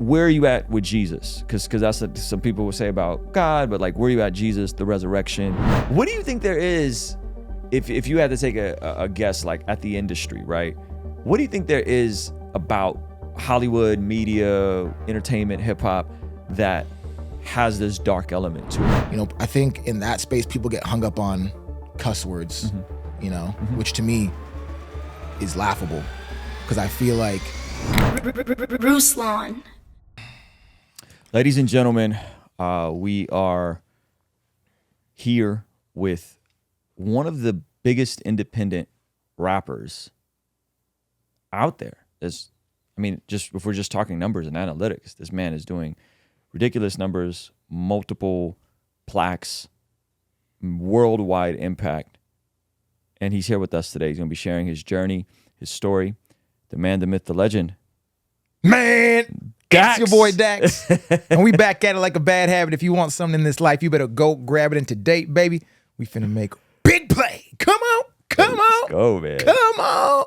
where are you at with Jesus? Because that's what some people will say about God, but like, where are you at Jesus, the resurrection? What do you think there is, if you had to take a guess, like at the industry, right? What do you think there is about Hollywood, media, entertainment, hip hop that has this dark element to it? You know, I think in that space, people get hung up on cuss words, you know, which to me is laughable because I feel like Ruslan. Ladies and gentlemen, we are here with one of the biggest independent rappers out there. Just if we're just talking numbers and analytics, this man is doing ridiculous numbers, multiple plaques, worldwide impact. And he's here with us today. He's going to be sharing his journey, his story. The man, the myth, the legend. Man, Dax. it's your boy Dax. And we back at it like a bad habit. If you want something in this life, you better go grab it in today, baby. We finna make big play. Come on. Let's go, man. Come on.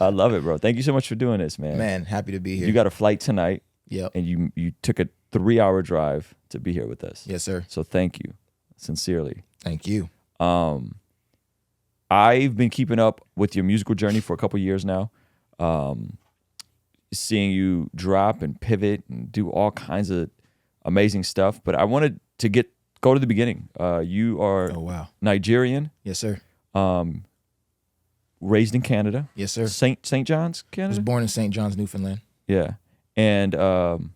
I love it, bro. Thank you so much for doing this, man. Man, happy to be here. You got a flight tonight. Yep. And you took a 3-hour drive to be here with us. Yes, sir. So thank you, sincerely. Thank you. I've been keeping up with your musical journey for a couple years now. Seeing you drop and pivot and do all kinds of amazing stuff. But I wanted to go to the beginning. You are Nigerian. Yes, sir. Raised in Canada. Yes, sir. St. John's, I Canada? was born in St. John's, Newfoundland. Yeah. And you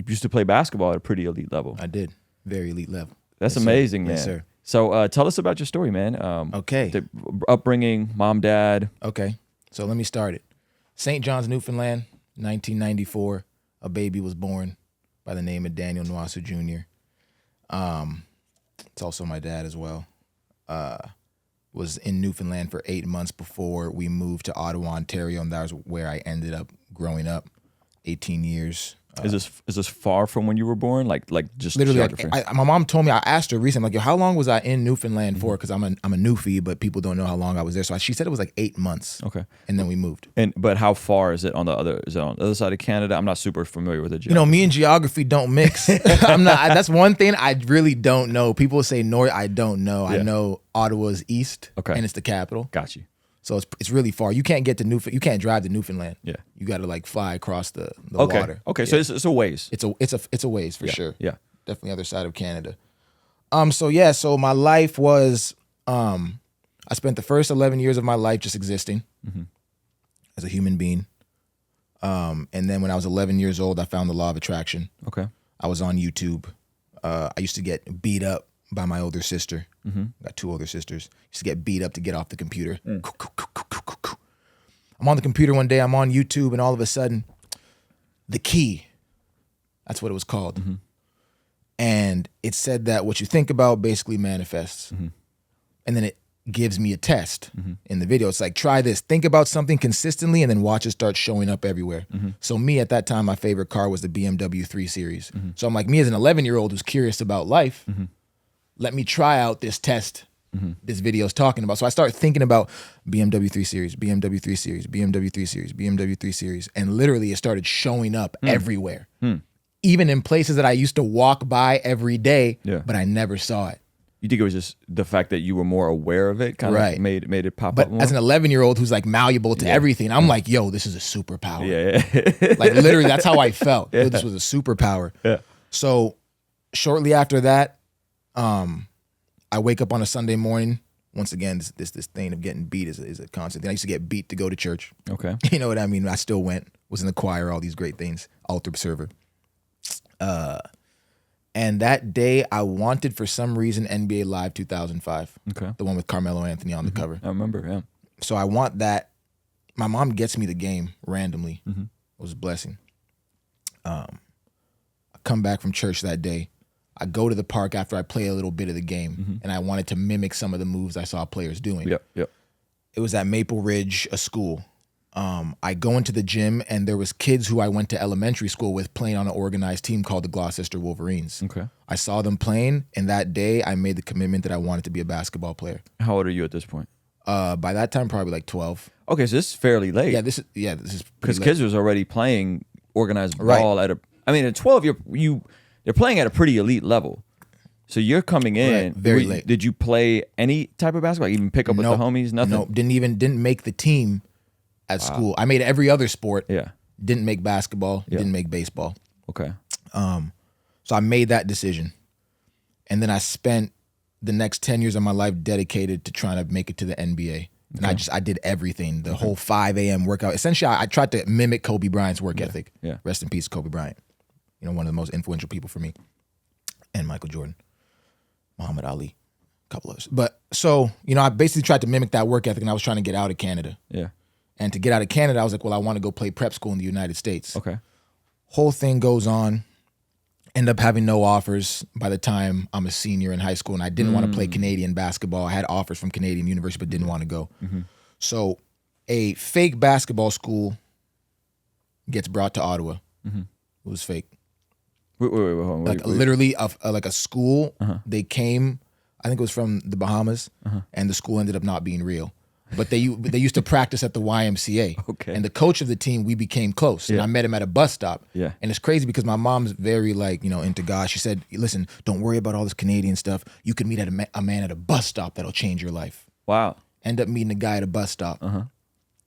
used to play basketball at a pretty elite level. I did. Very elite level. That's Yes, amazing, sir. man. Yes, sir. So tell us about your story, man. Okay. The upbringing, mom, dad. Okay. So let me start it. St. John's, Newfoundland, 1994. A baby was born by the name of Daniel Nwasu Jr. It's also my dad as well. Was in Newfoundland for 8 months before we moved to Ottawa, Ontario, and that was where I ended up growing up. 18 years. Is this far from when you were born? Like just Literally, geography? my mom told me. I asked her recently, like, yo, how long was I in Newfoundland for? Because I'm a Newfie, but people don't know how long I was there. So she said it was like 8 months. Okay. And then we moved. But how far is it on the other? Is it on the other side of Canada? I'm not super familiar with the geography. You know, me and geography don't mix. I'm not. That's one thing I really don't know. People say north. I don't know. Yeah. I know Ottawa's east. Okay. And it's the capital. Got you. So it's really far. You can't get to You can't drive to Newfoundland. Yeah. You got to like fly across the Okay. water. Okay. Yeah. So it's a ways. It's a ways for sure. Yeah. Definitely other side of Canada. So my life was I spent the first 11 years of my life just existing as a human being. And then when I was 11 years old, I found the law of attraction. Okay. I was on YouTube. I used to get beat up by my older sister. Got 2 older sisters. Used to get beat up to get off the computer. I'm on the computer one day. I'm on YouTube, and all of a sudden, The Key. That's what it was called. And it said that what you think about basically manifests. And then it gives me a test in the video. It's like, try this. Think about something consistently and then watch it start showing up everywhere. So me at that time, my favorite car was the BMW 3 Series. So I'm like, me as an 11-year-old who's curious about life, let me try out this test this video is talking about. So I started thinking about BMW 3 Series, BMW 3 Series, BMW 3 Series, BMW 3 Series. And literally it started showing up everywhere. Even in places that I used to walk by every day, but I never saw it. You think it was just the fact that you were more aware of it, kind of made it pop but up more? As an 11-year-old who's like malleable to everything, I'm like, yo, this is a superpower. Yeah. Like literally, that's how I felt. Yo, this was a superpower. Yeah. So shortly after that, I wake up on a Sunday morning. Once again, this thing of getting beat is a constant thing. I used to get beat to go to church. Okay. You know what I mean? I still went, was in the choir, all these great things, altar server. And that day, I wanted, for some reason, NBA Live 2005. Okay. The one with Carmelo Anthony on the cover. I remember, yeah. So I want that. My mom gets me the game randomly. It was a blessing. I come back from church that day. I go to the park after I play a little bit of the game, and I wanted to mimic some of the moves I saw players doing. Yep. It was at Maple Ridge, a school. I go into the gym, and there was kids who I went to elementary school with playing on an organized team called the Gloucester Wolverines. Okay. I saw them playing, and that day I made the commitment that I wanted to be a basketball player. How old are you at this point? By that time, probably like 12. Okay, so this is fairly late. Yeah, this is because kids was already playing organized Right. ball at at 12 they're playing at a pretty elite level. So you're coming in Right, very late. Did you play any type of basketball? Even pick up with the homies? Nothing. Nope. Didn't make the team at school. I made every other sport. Yeah. Didn't make basketball. Didn't make baseball. Okay. So I made that decision. And then I spent the next 10 years of my life dedicated to trying to make it to the NBA. And I did everything, the whole 5 a.m. workout. Essentially, I tried to mimic Kobe Bryant's work ethic. Yeah. Rest in peace, Kobe Bryant. You know, one of the most influential people for me. And Michael Jordan, Muhammad Ali, a couple others. But so, you know, I basically tried to mimic that work ethic, and I was trying to get out of Canada. Yeah. And to get out of Canada, I was like, well, I want to go play prep school in the United States. Okay. Whole thing goes on. End up having no offers by the time I'm a senior in high school, and I didn't want to play Canadian basketball. I had offers from Canadian University, but didn't want to go. So a fake basketball school gets brought to Ottawa. It was fake. Wait, hold on. Like literally like a school. They came, I think it was from the Bahamas, and the school ended up not being real. But they used to practice at the YMCA. Okay. And the coach of the team, we became close. And I met him at a bus stop. Yeah. And it's crazy because my mom's very into God. She said, listen, don't worry about all this Canadian stuff. You could meet at a man at a bus stop that'll change your life. Wow. End up meeting a guy at a bus stop.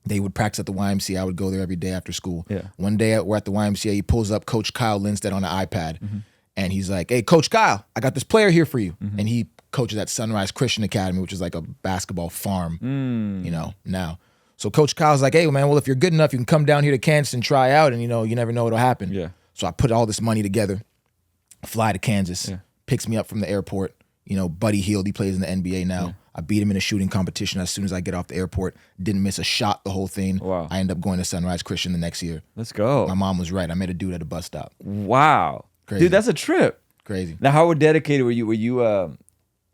They would practice at the YMCA. I would go there every day after school. Yeah. One day we're at the YMCA. He pulls up Coach Kyle Lindstedt on an iPad. And he's like, hey, Coach Kyle, I got this player here for you. And he coaches at Sunrise Christian Academy, which is like a basketball farm, now. So Coach Kyle's like, hey, man, well, if you're good enough, you can come down here to Kansas and try out. And, you never know what'll happen. Yeah. So I put all this money together, fly to Kansas, picks me up from the airport. Buddy Hield, he plays in the NBA now. I beat him in a shooting competition as soon as I get off the airport. Didn't miss a shot the whole thing. Wow. I end up going to Sunrise Christian the next year. Let's go. My mom was right. I met a dude at a bus stop. Wow. Crazy. Dude, that's a trip. Crazy. Now, how dedicated were you?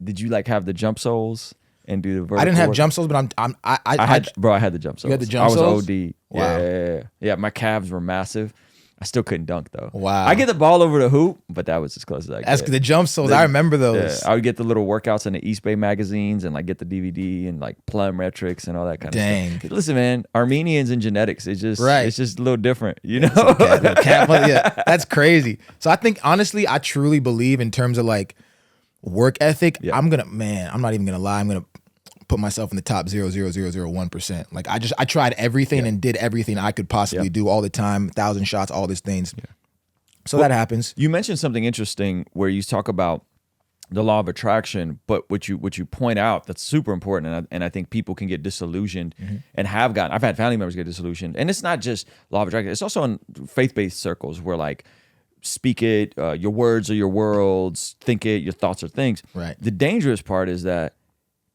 Did you like have the jump soles and do the vertical? I didn't have work? jump soles, but I had the jump soles. You had the jump I soles? was OD. Wow. Yeah. My calves were massive. I still couldn't dunk though. Wow. I get the ball over the hoop, but that was as close as I That's get. the jump soles. I remember those. Yeah, I would get the little workouts in the East Bay magazines and like get the DVD and like plyometrics and all that kind of Dang. stuff. Listen, man, Armenians and genetics, it's just a little different, Yeah, that's crazy. So I think honestly, I truly believe in terms of like work ethic. Yeah. I'm not even gonna lie. I'm gonna put myself in the top 0.0001%. Like I tried everything and did everything I could possibly do all the time, 1,000 shots, all these things. Yeah. So that happens. You mentioned something interesting where you talk about the law of attraction, but what you point out that's super important, and I think people can get disillusioned and have gotten. I've had family members get disillusioned, and it's not just law of attraction. It's also in faith-based circles where like speak it, your words are your worlds, think it, your thoughts are things. Right. The dangerous part is that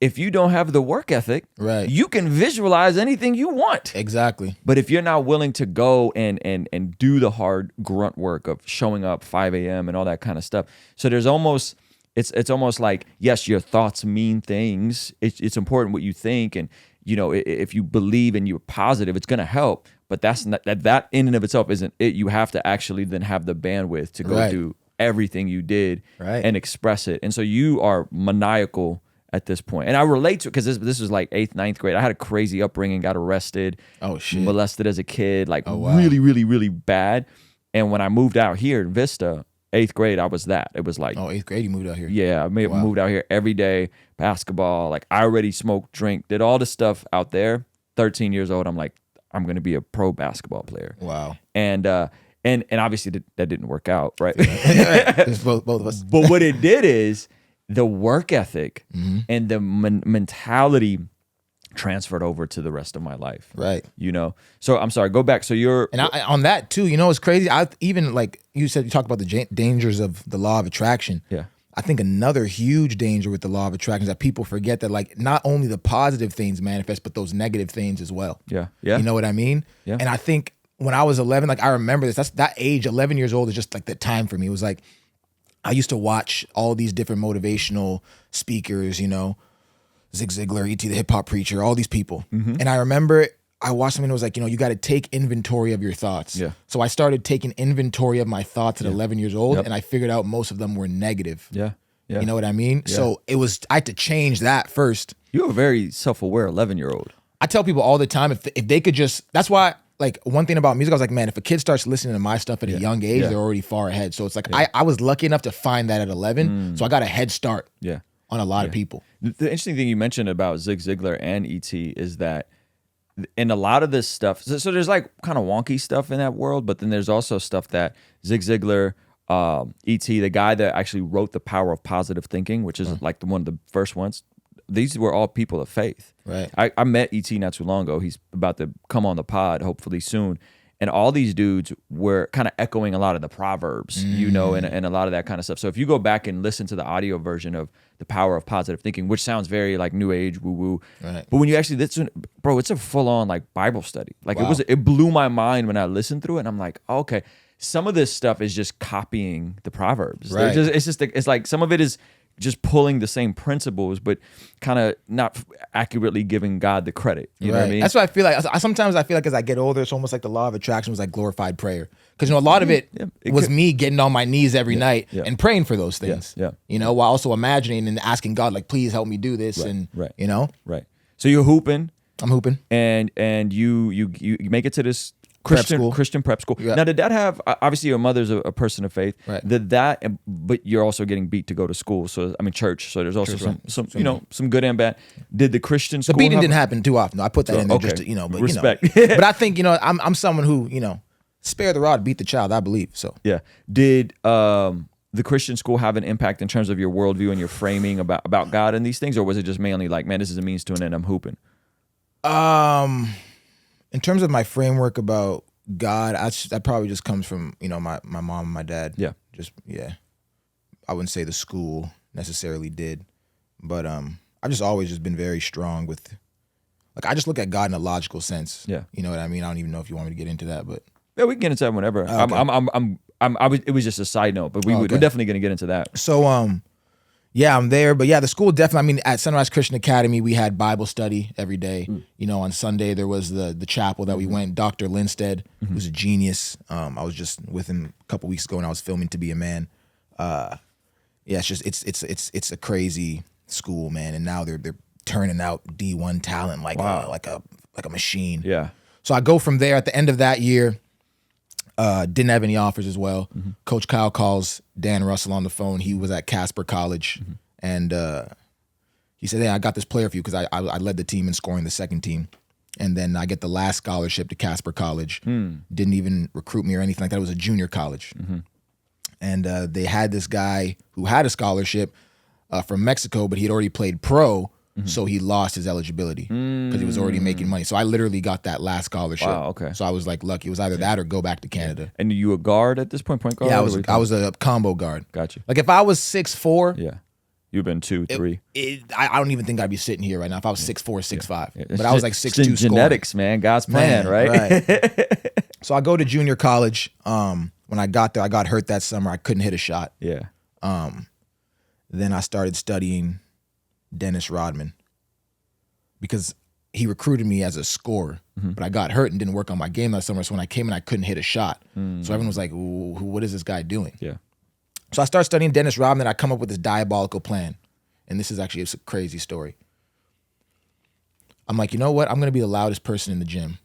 if you don't have the work ethic, right, you can visualize anything you want. Exactly. But if you're not willing to go and do the hard grunt work of showing up 5 a.m. and all that kind of stuff, so there's almost it's almost like, yes, your thoughts mean things. It's important what you think, and if you believe and you're positive, it's gonna help. But that's not that in and of itself isn't it. You have to actually then have the bandwidth to go do everything you did and express it. And so you are maniacal at this point. And I relate to it because this was like 8th, 9th grade. I had a crazy upbringing, got arrested, molested as a kid, like really, really, really bad. And when I moved out here in Vista, 8th grade, I was that. It was like, 8th grade, you moved out here. Yeah, I moved out here every day, basketball. Like I already smoked, drink, did all the stuff out there. 13 years old, I'm like, I'm going to be a pro basketball player. Wow. And obviously that didn't work out, right? both of us. But what it did is the work ethic and the mentality transferred over to the rest of my life. Right. So I'm sorry, go back. So you're... And on that too, it's crazy. I even like you said, you talked about the dangers of the law of attraction. Yeah. I think another huge danger with the law of attraction is that people forget that like not only the positive things manifest, but those negative things as well. Yeah. Yeah. You know what I mean? Yeah. And I think when I was 11, like I remember this, that's that age, 11 years old is just like the time for me. It was like, I used to watch all these different motivational speakers, Zig Ziglar, E.T. the Hip Hop Preacher, all these people. And I remember I watched something that was like, you got to take inventory of your thoughts. Yeah. So I started taking inventory of my thoughts at 11 years old, and I figured out most of them were negative. Yeah. Yeah. You know what I mean? Yeah. So I had to change that first. You're a very self-aware 11-year-old. I tell people all the time, if they could just, that's why like one thing about music, I was like, man, if a kid starts listening to my stuff at a young age, they're already far ahead. So it's like I was lucky enough to find that at 11, so I got a head start. On a lot of people. The interesting thing you mentioned about Zig Ziglar and E.T. is that in a lot of this stuff, so there's like kind of wonky stuff in that world, but then there's also stuff that Zig Ziglar, E.T., the guy that actually wrote The Power of Positive Thinking, which is like one of the first ones, these were all people of faith. Right. I met E.T. not too long ago. He's about to come on the pod, hopefully soon. And all these dudes were kind of echoing a lot of the Proverbs, you know, and a lot of that kind of stuff. So if you go back and listen to the audio version of The Power of Positive Thinking, which sounds very like new age, woo-woo. Right. But when you actually listen, bro, it's a full-on like Bible study. Like it blew my mind when I listened through it. And I'm like, oh, okay, some of this stuff is just copying the Proverbs. Right. It's like some of it is just pulling the same principles, but kind of not accurately giving God the credit. You know what I mean? That's what I feel like. Sometimes I feel like as I get older, it's almost like the law of attraction was like glorified prayer. Because, you know, a lot of it was me getting on my knees every night and praying for those things. You know, while also imagining and asking God, like, please help me do this. And, you know? Right. So you're hooping. I'm hooping. And you make it to this Christian prep school. Now, did that have, obviously your mother's a person of faith. Right. Did that, but you're also getting beat to go to school. So, I mean, church. So there's also some you know, some good and bad. Did the Christian school? The beating didn't happen too often. No, I put that in there just to, you know, but respect. You know. But I think, you know, I'm someone who, you know, spare the rod, beat the child, I believe. So yeah. Did the Christian school have an impact in terms of your worldview and your framing about God and these things? Or was it just mainly like, man, this is a means to an end, I'm hooping? In terms of my framework about God, that probably just comes from, you know, my mom and my dad. Yeah. I wouldn't say the school necessarily did, but I've just always just been very strong with, like, I just look at God in a logical sense. Yeah. You know what I mean? I don't even know if you want me to get into that, but yeah, we can get into that whenever. Okay. It was just a side note, but we're definitely going to get into that. So yeah, I'm there. But yeah, the school definitely, I mean, at Sunrise Christian Academy, we had Bible study every day. You know, on Sunday, there was the chapel that we went. Dr. Linstead, who's a genius. I was just with him a couple weeks ago when I was filming To Be a Man. Yeah, it's just, it's a crazy school, man. And now they're turning out D1 talent like a machine. Yeah. So I go from there at the end of that year. Didn't have any offers as well. Coach Kyle calls Dan Russell on the phone. He was at Casper College, and he said, hey, I got this player for you, because I led the team in scoring the second team. And then I get the last scholarship to Casper College. Didn't even recruit me or anything like that. It was a junior college. And they had this guy who had a scholarship from Mexico, but he had already played pro, so he lost his eligibility because he was already making money. So I literally got that last scholarship. Wow, okay. So I was like lucky. It was either that or go back to Canada. And you a guard at this point, point guard? Yeah, I was a combo guard. Gotcha. Like if I was 6'4", yeah, you've been 2, 3. I don't even think I'd be sitting here right now if I was 6'4", 6'5". Yeah. But I was like 6'2". Genetics, man. God's plan, right? So I go to junior college. When I got there, I got hurt that summer. I couldn't hit a shot. Yeah. Then I started studying Dennis Rodman, because he recruited me as a scorer, but I got hurt and didn't work on my game that summer. So when I came in, I couldn't hit a shot. So everyone was like, ooh, what is this guy doing? Yeah. So I start studying Dennis Rodman, and I come up with this diabolical plan. And this is actually a crazy story. I'm like, you know what? I'm going to be the loudest person in the gym.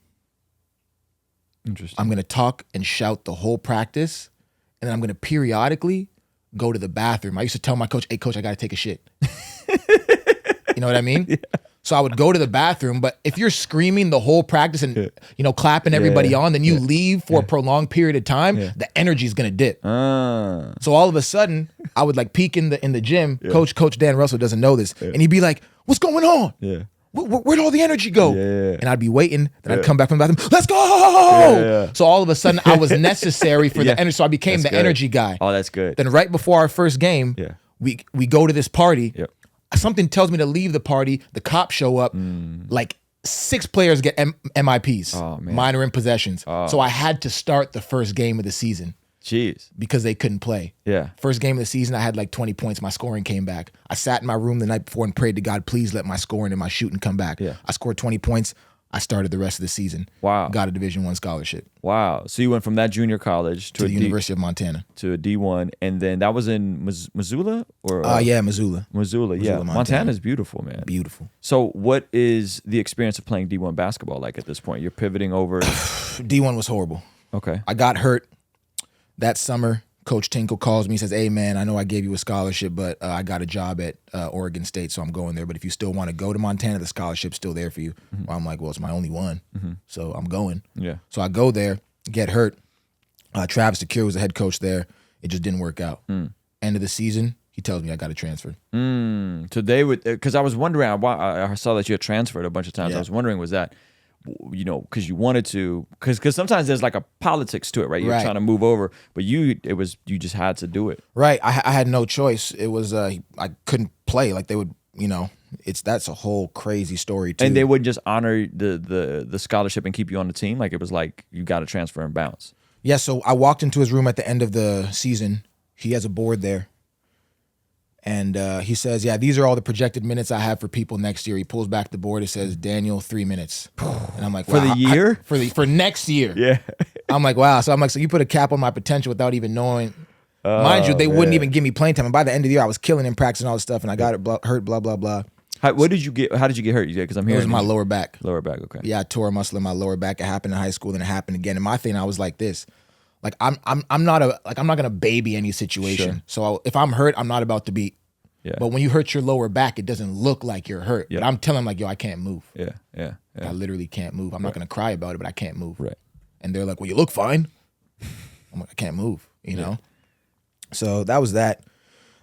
Interesting. I'm going to talk and shout the whole practice, and then I'm going to periodically go to the bathroom. I used to tell my coach, hey, coach, I got to take a shit. You know what I mean? Yeah. So I would go to the bathroom, but if you're screaming the whole practice and, you know, clapping everybody on, then you leave for a prolonged period of time, the energy's going to dip. So all of a sudden, I would like peek in the gym. Coach Dan Russell doesn't know this. And he'd be like, what's going on? Yeah. Where'd all the energy go? Yeah. And I'd be waiting. Then I'd come back from the bathroom. Let's go! So all of a sudden, I was necessary for the energy. So I became the energy guy. Oh, that's good. Then right before our first game, we go to this party. Something tells me to leave the party. The cops show up. Like 6 players get MIPs, minor in possessions. So I had to start the first game of the season. Jeez. Because they couldn't play. Yeah. First game of the season, I had like 20 points. My scoring came back. I sat in my room the night before and prayed to God, please let my scoring and my shooting come back. Yeah. I scored 20 points. I started the rest of the season. Wow. Got a Division I scholarship Wow. So you went from that junior college to the University of Montana. to a D1, and then that was in Missoula or Yeah, Missoula. Missoula, yeah. Montana's beautiful, man. Beautiful. So what is the experience of playing D1 basketball like at this point? You're pivoting over. D1 was horrible. Okay. I got hurt that summer. Coach Tinkle calls me, says, "Hey man, I know I gave you a scholarship, but I got a job at Oregon State, so I'm going there. But if you still want to go to Montana, the scholarship's still there for you." Well, I'm like, "Well, it's my only one, so I'm going." Yeah. So I go there, get hurt. Travis DeCure was the head coach there. It just didn't work out. End of the season, he tells me I got to transfer. So they would, because I was wondering, I saw that you had transferred a bunch of times. Yeah. I was wondering, was that, because you wanted to, because sometimes there's like a politics to it, right? You're Right. trying to move over, but you just had to do it. Right. I had no choice. It was I couldn't play. Like they would, that's a whole crazy story too. And they wouldn't just honor the scholarship and keep you on the team. Like it was like you got to transfer and bounce. Yeah, so I walked into his room at the end of the season. He has a board there. And he says, "Yeah, these are all the projected minutes I have for people next year." He pulls back the board. It says, "Daniel, 3 minutes." And I'm like, For wow, the year? for next year. Yeah. I'm like, wow. So I'm like, so you put a cap on my potential without even knowing. Mind you, they wouldn't even give me playing time. And by the end of the year, I was killing in practice and all this stuff. And I got hurt, blah, blah, blah. How did you get hurt? Because I'm It hearing was my lower back. lower back. Okay. Yeah, I tore a muscle in my lower back. It happened in high school, then it happened again. And my thing, I was like this. Like I'm not gonna baby any situation. Sure. So if I'm hurt, I'm not about to be. Yeah. But when you hurt your lower back, it doesn't look like you're hurt. Yeah. But I'm telling them like, yo, I can't move. Yeah. I literally can't move. I'm not gonna cry about it, but I can't move. Right. And they're like, "Well, you look fine." I'm like, I can't move. You know. So that was that.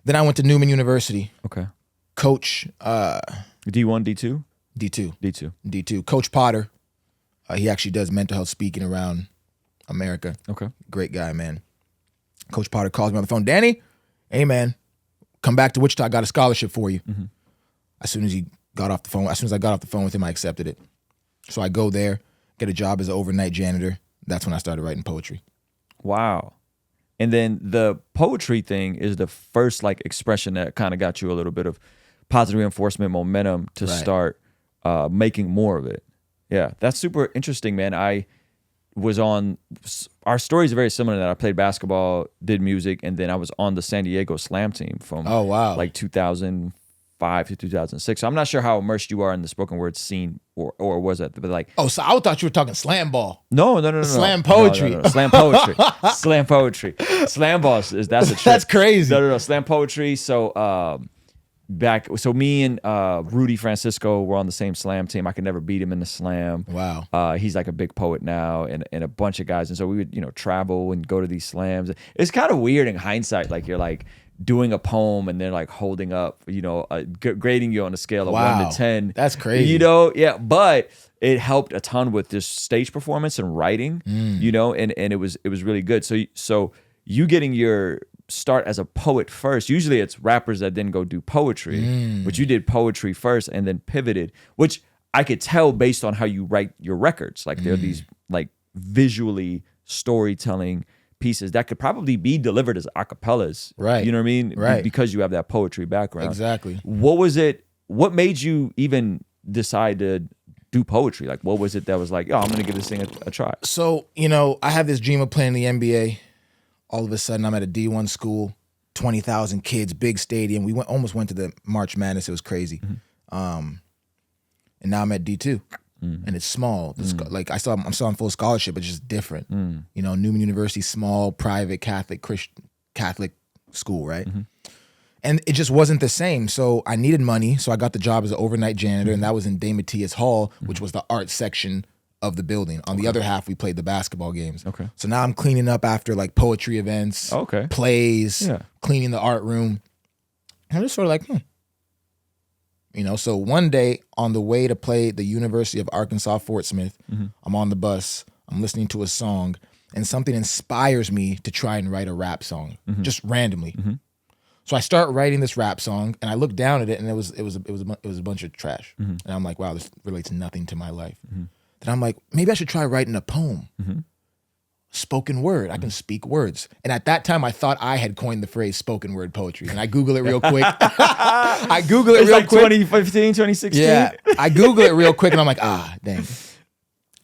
Then I went to Newman University. Okay. Coach D1, D2? D2. D2. Coach Potter. He actually does mental health speaking around America. Okay. Great guy, man. Coach Potter calls me on the phone. "Danny, hey man, come back to Wichita. I got a scholarship for you." As soon as I got off the phone with him, I accepted it. So I go there, get a job as an overnight janitor. That's when I started writing poetry. Wow. And then the poetry thing is the first like expression that kind of got you a little bit of positive reinforcement, momentum to Right. start making more of it. Yeah, that's super interesting, man. I was on, our stories are very similar in that I played basketball, did music, and then I was on the San Diego Slam team from Oh, wow. like 2005 to 2006. So I'm not sure how immersed you are in the spoken word scene or was that, but like, Oh, so I thought you were talking slam ball. no. Slam poetry. No. Slam poetry. Slam poetry. Slam ball is that's a trick. That's crazy. No. Slam poetry. So me and Rudy Francisco were on the same slam team. I could never beat him in the slam. Wow. He's like a big poet now, and a bunch of guys. And so we would travel and go to these slams. It's kind of weird in hindsight. Like you're like doing a poem and they're like holding up, grading you on a scale of 1 to 10. That's crazy. Yeah. But it helped a ton with just stage performance and writing. And it was really good. So you getting your start as a poet first. Usually it's rappers that then go do poetry, but you did poetry first and then pivoted, which I could tell based on how you write your records. Like there are these like visually storytelling pieces that could probably be delivered as acapellas. Right. You know what I mean? Right. Because you have that poetry background. Exactly. What made you even decide to do poetry? Like what was it that was like, I'm going to give this thing a try? So, I have this dream of playing in the NBA. All of a sudden, I'm at a D1 school, 20,000 kids, big stadium. We almost went to the March Madness. It was crazy. And now I'm at D2, and it's small. Like I'm still on full scholarship, but just different. Newman University, small, private, Catholic school, right? And it just wasn't the same. So I needed money, so I got the job as an overnight janitor, and that was in Dave Matias Hall, which was the art section of the building. On the other half, we played the basketball games. Okay. So now I'm cleaning up after like poetry events, Okay. plays, Yeah. cleaning the art room. I'm just sort of like, So one day on the way to play the University of Arkansas Fort Smith, I'm on the bus, I'm listening to a song, and something inspires me to try and write a rap song, just randomly. So I start writing this rap song, and I look down at it, and it was a bunch of trash. And I'm like, wow, this relates nothing to my life. Then I'm like, maybe I should try writing a poem. Spoken word. I can speak words. And at that time, I thought I had coined the phrase spoken word poetry. And I Google it real quick. It's like 2015, 2016? Yeah. I Google it real quick, and I'm like, dang.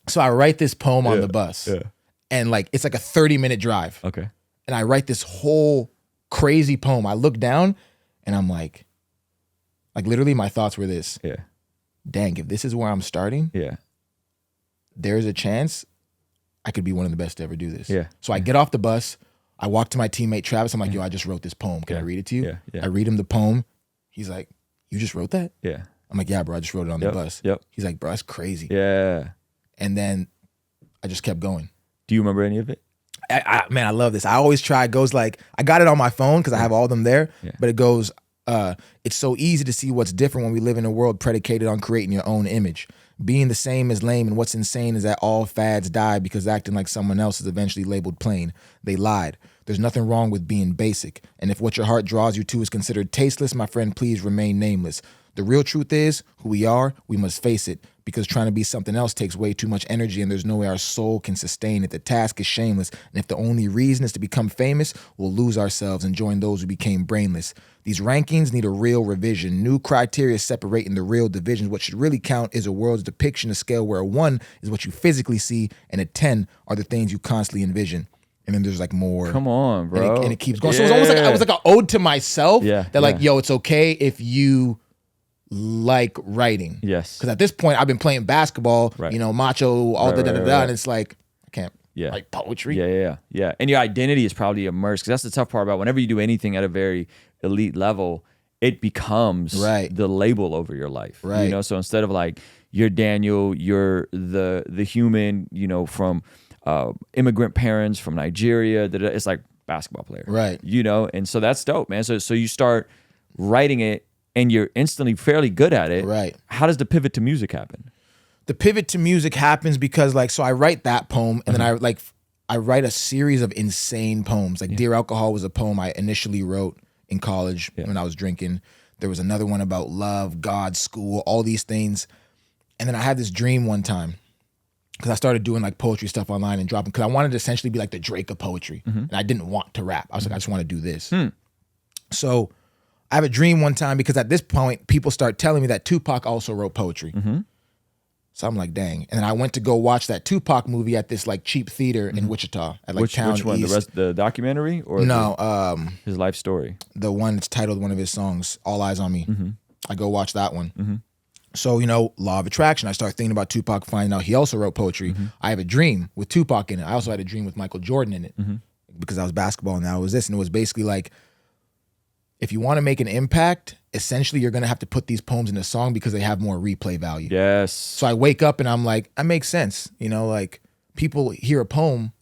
So I write this poem on the bus. Yeah. And like it's like a 30-minute drive. Okay. And I write this whole crazy poem. I look down and I'm like literally my thoughts were this. Yeah. Dang, if this is where I'm starting, Yeah. there's a chance I could be one of the best to ever do this. Yeah. So I get off the bus. I walk to my teammate Travis. I'm like, yo, I just wrote this poem. Can I read it to you? Yeah. Yeah. I read him the poem. He's like, you just wrote that? Yeah. I'm like, yeah, bro, I just wrote it on the bus. Yep. He's like, bro, that's crazy. Yeah. And then I just kept going. Do you remember any of it? Man, I love this. I always try. It goes like, I got it on my phone because I have all of them there. Yeah. But it goes, it's so easy to see what's different when we live in a world predicated on creating your own image. Being the same is lame, and what's insane is that all fads die because acting like someone else is eventually labeled plain. They lied. There's nothing wrong with being basic. And if what your heart draws you to is considered tasteless, my friend, please remain nameless. The real truth is, who we are, we must face it, because trying to be something else takes way too much energy and there's no way our soul can sustain it. The task is shameless, and if the only reason is to become famous, we'll lose ourselves and join those who became brainless. These rankings need a real revision. New criteria separating the real divisions. What should really count is a world's depiction, a scale where a 1 is what you physically see and a 10 are the things you constantly envision. And then there's like more. Come on, bro. And it keeps going. So it was almost like it was like an ode to myself. Yeah, That like, yo, it's okay if you like writing. Yes. Because at this point, I've been playing basketball, Right. you know, macho, all Right, the right, da, right. and it's like, I can't Yeah. write poetry. Yeah. And your identity is probably immersed, because that's the tough part about whenever you do anything at a very elite level, it becomes Right. the label over your life. Right. You know, so instead of like, you're Daniel, you're the human, you know, from immigrant parents from Nigeria, it's like basketball player. Right. You know, and so that's dope, man. So you start writing it and you're instantly fairly good at it. Right. How does the pivot to music happen? The pivot to music happens because like, so I write that poem and then I write a series of insane poems. Like Dear Alcohol was a poem I initially wrote in college when I was drinking. There was another one about love, God, school, all these things. And then I had this dream one time because I started doing like poetry stuff online and dropping, because I wanted to essentially be like the Drake of poetry. And I didn't want to rap. I was like, I just want to do this. So I have a dream one time because at this point, people start telling me that Tupac also wrote poetry. So I'm like, dang. And then I went to go watch that Tupac movie at this like cheap theater in Wichita at like Which Town one? East. The documentary or his life story? The one that's titled one of his songs, All Eyes on Me. I go watch that one. So, you know, law of attraction. I start thinking about Tupac, finding out he also wrote poetry. I have a dream with Tupac in it. I also had a dream with Michael Jordan in it because I was basketball and that was this. And it was basically like, if you want to make an impact, essentially you're going to have to put these poems in a song because they have more replay value. Yes. So I wake up and I'm like, that makes sense. You know, like people hear a poem,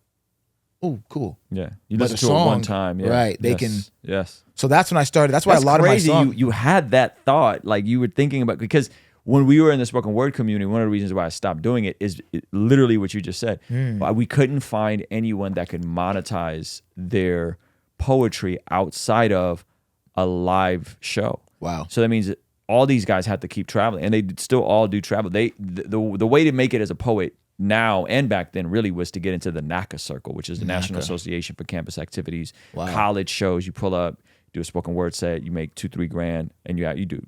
oh, cool. Yeah. You But listen a to it one song, time. Yeah. right, they Yes. can- Yes. So that's when I started. That's why That's a lot crazy. of my songs. You had that thought, like you were thinking about, because when we were in the spoken word community, one of the reasons why I stopped doing it is literally what you just said. Why we couldn't find anyone that could monetize their poetry outside of a live show. Wow. So that means that all these guys had to keep traveling, and they still all do travel. The way to make it as a poet now and back then really was to get into the NACA circle, which is the National Association for Campus Activities. Wow. College shows, you pull up, do a spoken word set, you make $2-3 grand, and you do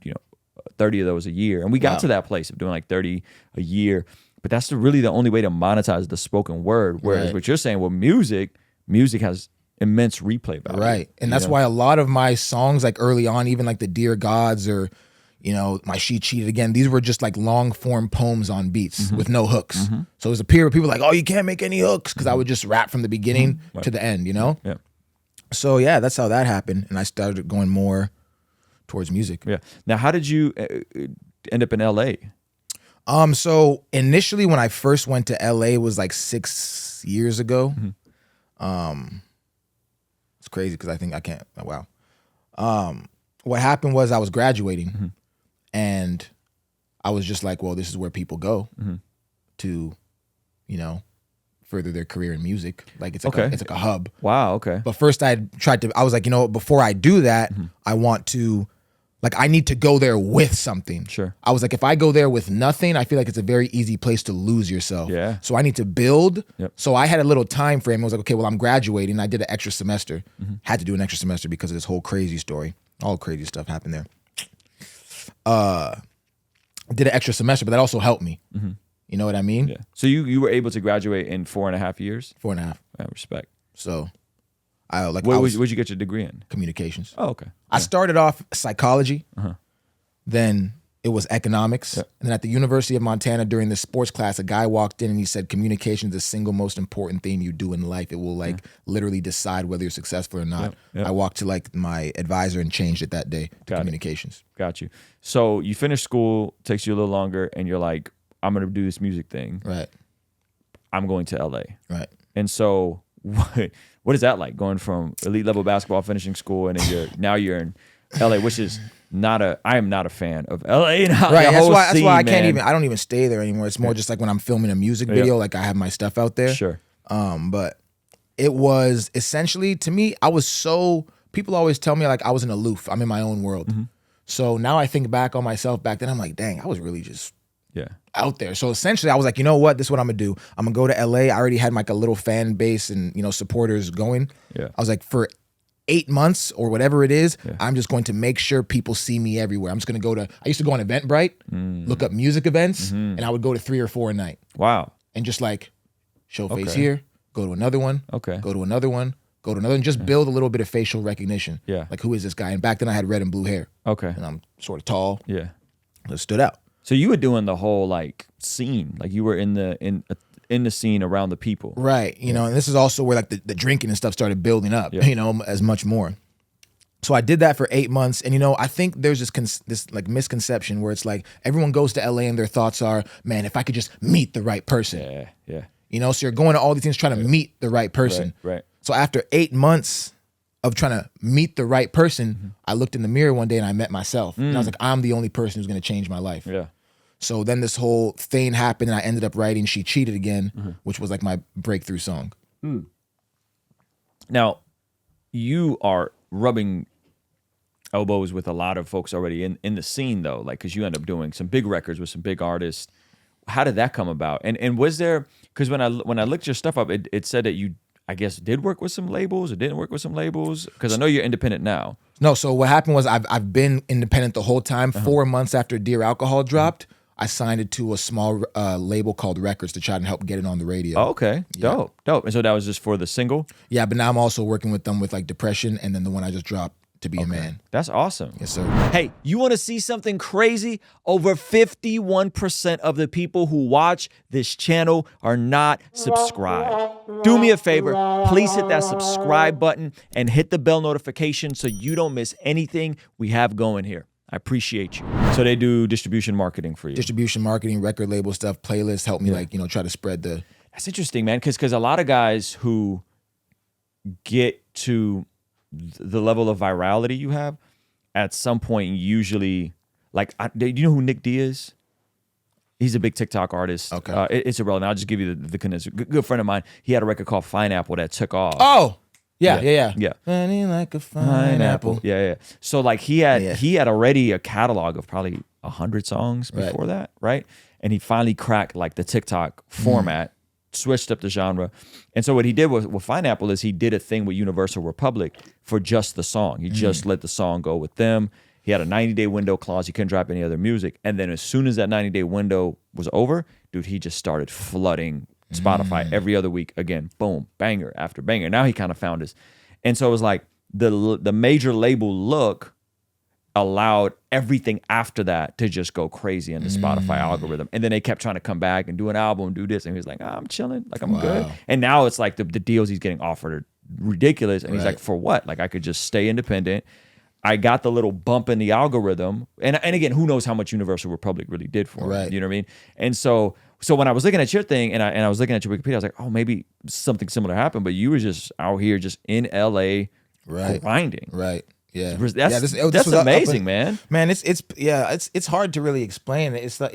30 of those a year. And we got to that place of doing like 30 a year. But that's really the only way to monetize the spoken word. Whereas Right. what you're saying, well, music has immense replay value. Right. And that's why a lot of my songs, like early on, even like the Dear Gods or, you know, my She Cheated Again, these were just like long form poems on beats with no hooks. So it was a period where people were like, oh, you can't make any hooks, because I would just rap from the beginning to the end, you know? Yeah. So yeah, that's how that happened. And I started going more towards music. Yeah. Now, how did you end up in LA? So initially when I first went to LA was like 6 years ago. It's crazy because I think I can't, wow. What happened was I was graduating and I was just like, well, this is where people go to, you know, further their career in music. Like it's like, it's like a hub. Wow. Okay. But first I was like, you know, before I do that, I want to, like, I need to go there with something. Sure. I was like, if I go there with nothing, I feel like it's a very easy place to lose yourself. Yeah. So I need to build. Yep. So I had a little time frame. I was like, okay, well, I'm graduating. I did an extra semester. Had to do an extra semester because of this whole crazy story. All crazy stuff happened there. Did an extra semester, but that also helped me. You know what I mean? Yeah. So you were able to graduate in 4.5 years? 4.5. Yeah, respect. So I like Where'd you get your degree in? communications. Oh, okay. I started off psychology, Uh-huh. then it was economics. Yeah. And then at the University of Montana during the sports class, a guy walked in and he said, communication is the single most important thing you do in life. It will like literally decide whether you're successful or not. Yeah. I walked to like my advisor and changed it that day to Got it. communications. Got you. So you finish school, takes you a little longer, and you're like, I'm going to do this music thing. Right. I'm going to LA. Right. And so what is that like, going from elite level basketball, finishing school, and then you're in LA, which is I am not a fan of LA. Right. That's why I can't even, I don't even stay there anymore. It's more just like when I'm filming a music video, like I have my stuff out there. Sure. But it was essentially, to me, people always tell me like I was an aloof. I'm in my own world. Mm-hmm. So now I think back on myself back then, I'm like, dang, I was really just Yeah. out there. So essentially I was like, you know what, this is what I'm gonna do. I'm gonna go to LA. I already had like a little fan base and, supporters going. Yeah. I was like, for 8 months or whatever it is, I'm just going to make sure people see me everywhere. I'm just going to I used to go on Eventbrite, look up music events, and I would go to 3 or 4 a night Wow. and just like show face Okay. here, go to another one, Okay. go to another one, go to another, and just build a little bit of facial recognition. Yeah. Like, who is this guy? And back then I had red and blue hair Okay. and I'm sort of tall. Yeah. It stood out. So you were doing the whole like scene, like you were in the scene around the people. Right. And this is also where like the drinking and stuff started building up, as much more. So I did that for 8 months. And, I think there's this like misconception where it's like everyone goes to LA and their thoughts are, man, if I could just meet the right person. Yeah. Yeah. So you're going to all these things trying to meet the right person. Right. So after 8 months of trying to meet the right person, I looked in the mirror one day and I met myself. And I was like, I'm the only person who's going to change my life. Yeah. So then this whole thing happened and I ended up writing She Cheated Again, which was like my breakthrough song. Now, you are rubbing elbows with a lot of folks already in the scene, though, like, because you end up doing some big records with some big artists. How did that come about? And was there, because when I looked your stuff up, it said that you, I guess, did work with some labels or didn't work with some labels? Because I know you're independent now. No, so what happened was I've been independent the whole time. 4 months after Dear Alcohol dropped, I signed it to a small label called Records to try and help get it on the radio. Oh, okay. Dope. And so that was just for the single? Yeah, but now I'm also working with them with like Depression and then the one I just dropped, To Be a Man. That's awesome. Yes, sir. Hey, you want to see something crazy? Over 51% of the people who watch this channel are not subscribed. Do me a favor, please hit that subscribe button and hit the bell notification so you don't miss anything we have going here. I appreciate you. So they do distribution marketing for you. Distribution, marketing, record label stuff, playlists, help me try to spread the... That's interesting, man, because a lot of guys who get to the level of virality you have, at some point usually, like, do you know who Nick D is? He's a big TikTok artist. Okay. It's irrelevant. I'll just give you the condenser. Good friend of mine, he had a record called Pineapple that took off. Oh! Yeah. Yeah. Funny like a pineapple. Yeah. So like he had already a catalog of probably 100 songs before that, right? And he finally cracked like the TikTok format, switched up the genre. And so what he did with Pineapple is he did a thing with Universal Republic for just the song. He just let the song go with them. He had a 90-day window clause. He couldn't drop any other music. And then as soon as that 90-day window was over, dude, he just started flooding Spotify every other week. Again, boom, banger after banger. Now he kind of found his. And so it was like the major label look allowed everything after that to just go crazy in the Spotify algorithm. And then they kept trying to come back and do an album, do this. And he was like, I'm chilling. Like, I'm good. And now it's like the deals he's getting offered are ridiculous. And he's like, for what? Like, I could just stay independent. I got the little bump in the algorithm. And again, who knows how much Universal Republic really did for him. You know what I mean? And so when I was looking at your thing and I was looking at your Wikipedia, I was like, oh, maybe something similar happened. But you were just out here just in LA grinding. Right. Yeah. That's this was amazing, man. Man, it's hard to really explain it. It's like,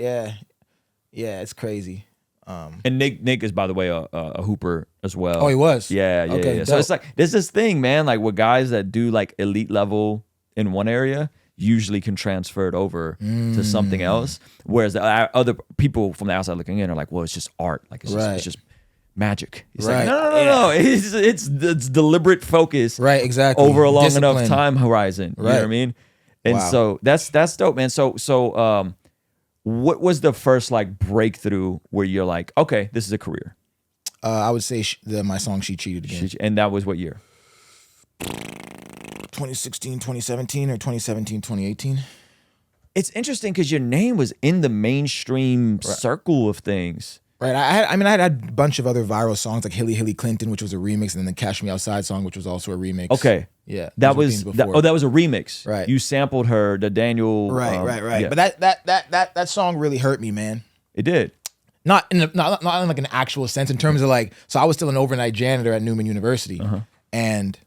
it's crazy. And Nick is, by the way, a hooper as well. Oh, he was? Yeah. Okay, So it's like, there's this thing, man, like with guys that do like elite level in one area usually can transfer it over to something else. Whereas the other people from the outside looking in are like, well, it's just art. Like it's just magic. It's like, no. It's deliberate focus. Right, exactly. Over a long Discipline. enough time horizon. You know what I mean? And so that's dope, man. So what was the first like breakthrough where you're like, okay, this is a career? I would say my song She Cheated Again. And that was what year? 2016, 2017, or 2017, 2018. It's interesting because your name was in the mainstream circle of things. Right. I had a bunch of other viral songs like Hilly Hilly Clinton, which was a remix, and then the Cash Me Outside song, which was also a remix. Okay. Yeah. That was that was a remix. Right. You sampled her, the Daniel. Right. Yeah. But that song really hurt me, man. It did. Not in like an actual sense, in terms of like, so I was still an overnight janitor at Newman University, and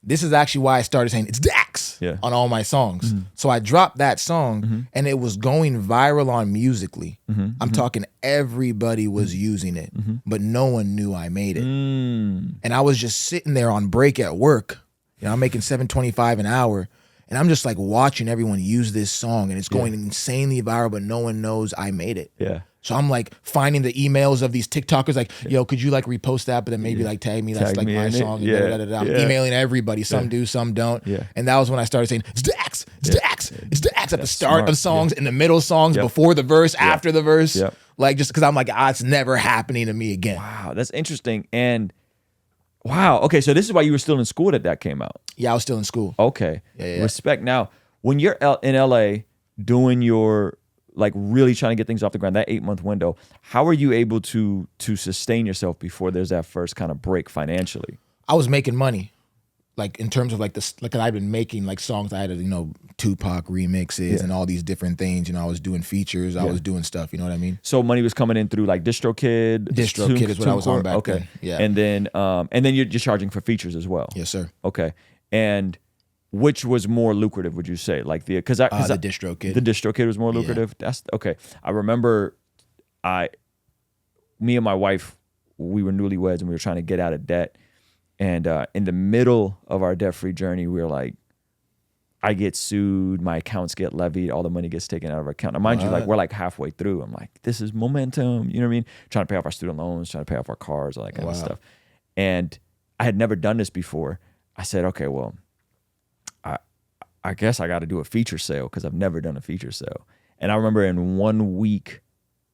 this is actually why I started saying it's Dax on all my songs. So I dropped that song, and it was going viral on Musically. I'm talking everybody was using it, but no one knew I made it. And I was just sitting there on break at work. You know, I'm making $7.25 an hour, and I'm just like watching everyone use this song, and it's going insanely viral, but no one knows I made it. Yeah. So I'm like finding the emails of these TikTokers, like, yo, could you like repost that, but then maybe like tag me, that's Tag like me my in it. song. Yeah. I'm emailing everybody. Some do, some don't. Yeah. And that was when I started saying, it's Dax, it's Dax, it's Dax at the start smart. of songs, in the middle songs, before the verse, after the verse. Yep. Like, just because I'm like, it's never happening to me again. Wow, that's interesting. And wow, okay, so this is why you were still in school that came out. Yeah, I was still in school. Okay. Yeah. Respect. Now, when you're in LA doing your, like, really trying to get things off the ground, that 8-month window, how are you able to sustain yourself before there's that first kind of break financially? I was making money. Like, in terms of like like I've been making like songs. I had, Tupac remixes and all these different things. I was doing features. I was doing stuff. You know what I mean? So money was coming in through like DistroKid. DistroKid is what I was on back then. Yeah. And then you're charging for features as well. Yes, sir. Okay. And which was more lucrative, would you say? Like the DistroKid. The DistroKid was more lucrative. That's okay. I remember me and my wife, we were newlyweds and we were trying to get out of debt. And in the middle of our debt-free journey, we were like, I get sued, my accounts get levied, all the money gets taken out of our account. Now, mind you, like, we're like halfway through. I'm like, this is momentum. You know what I mean? Trying to pay off our student loans, trying to pay off our cars, all that kind of stuff. And I had never done this before. I said, okay, well, I guess I got to do a feature sale because I've never done a feature sale. And I remember in 1 week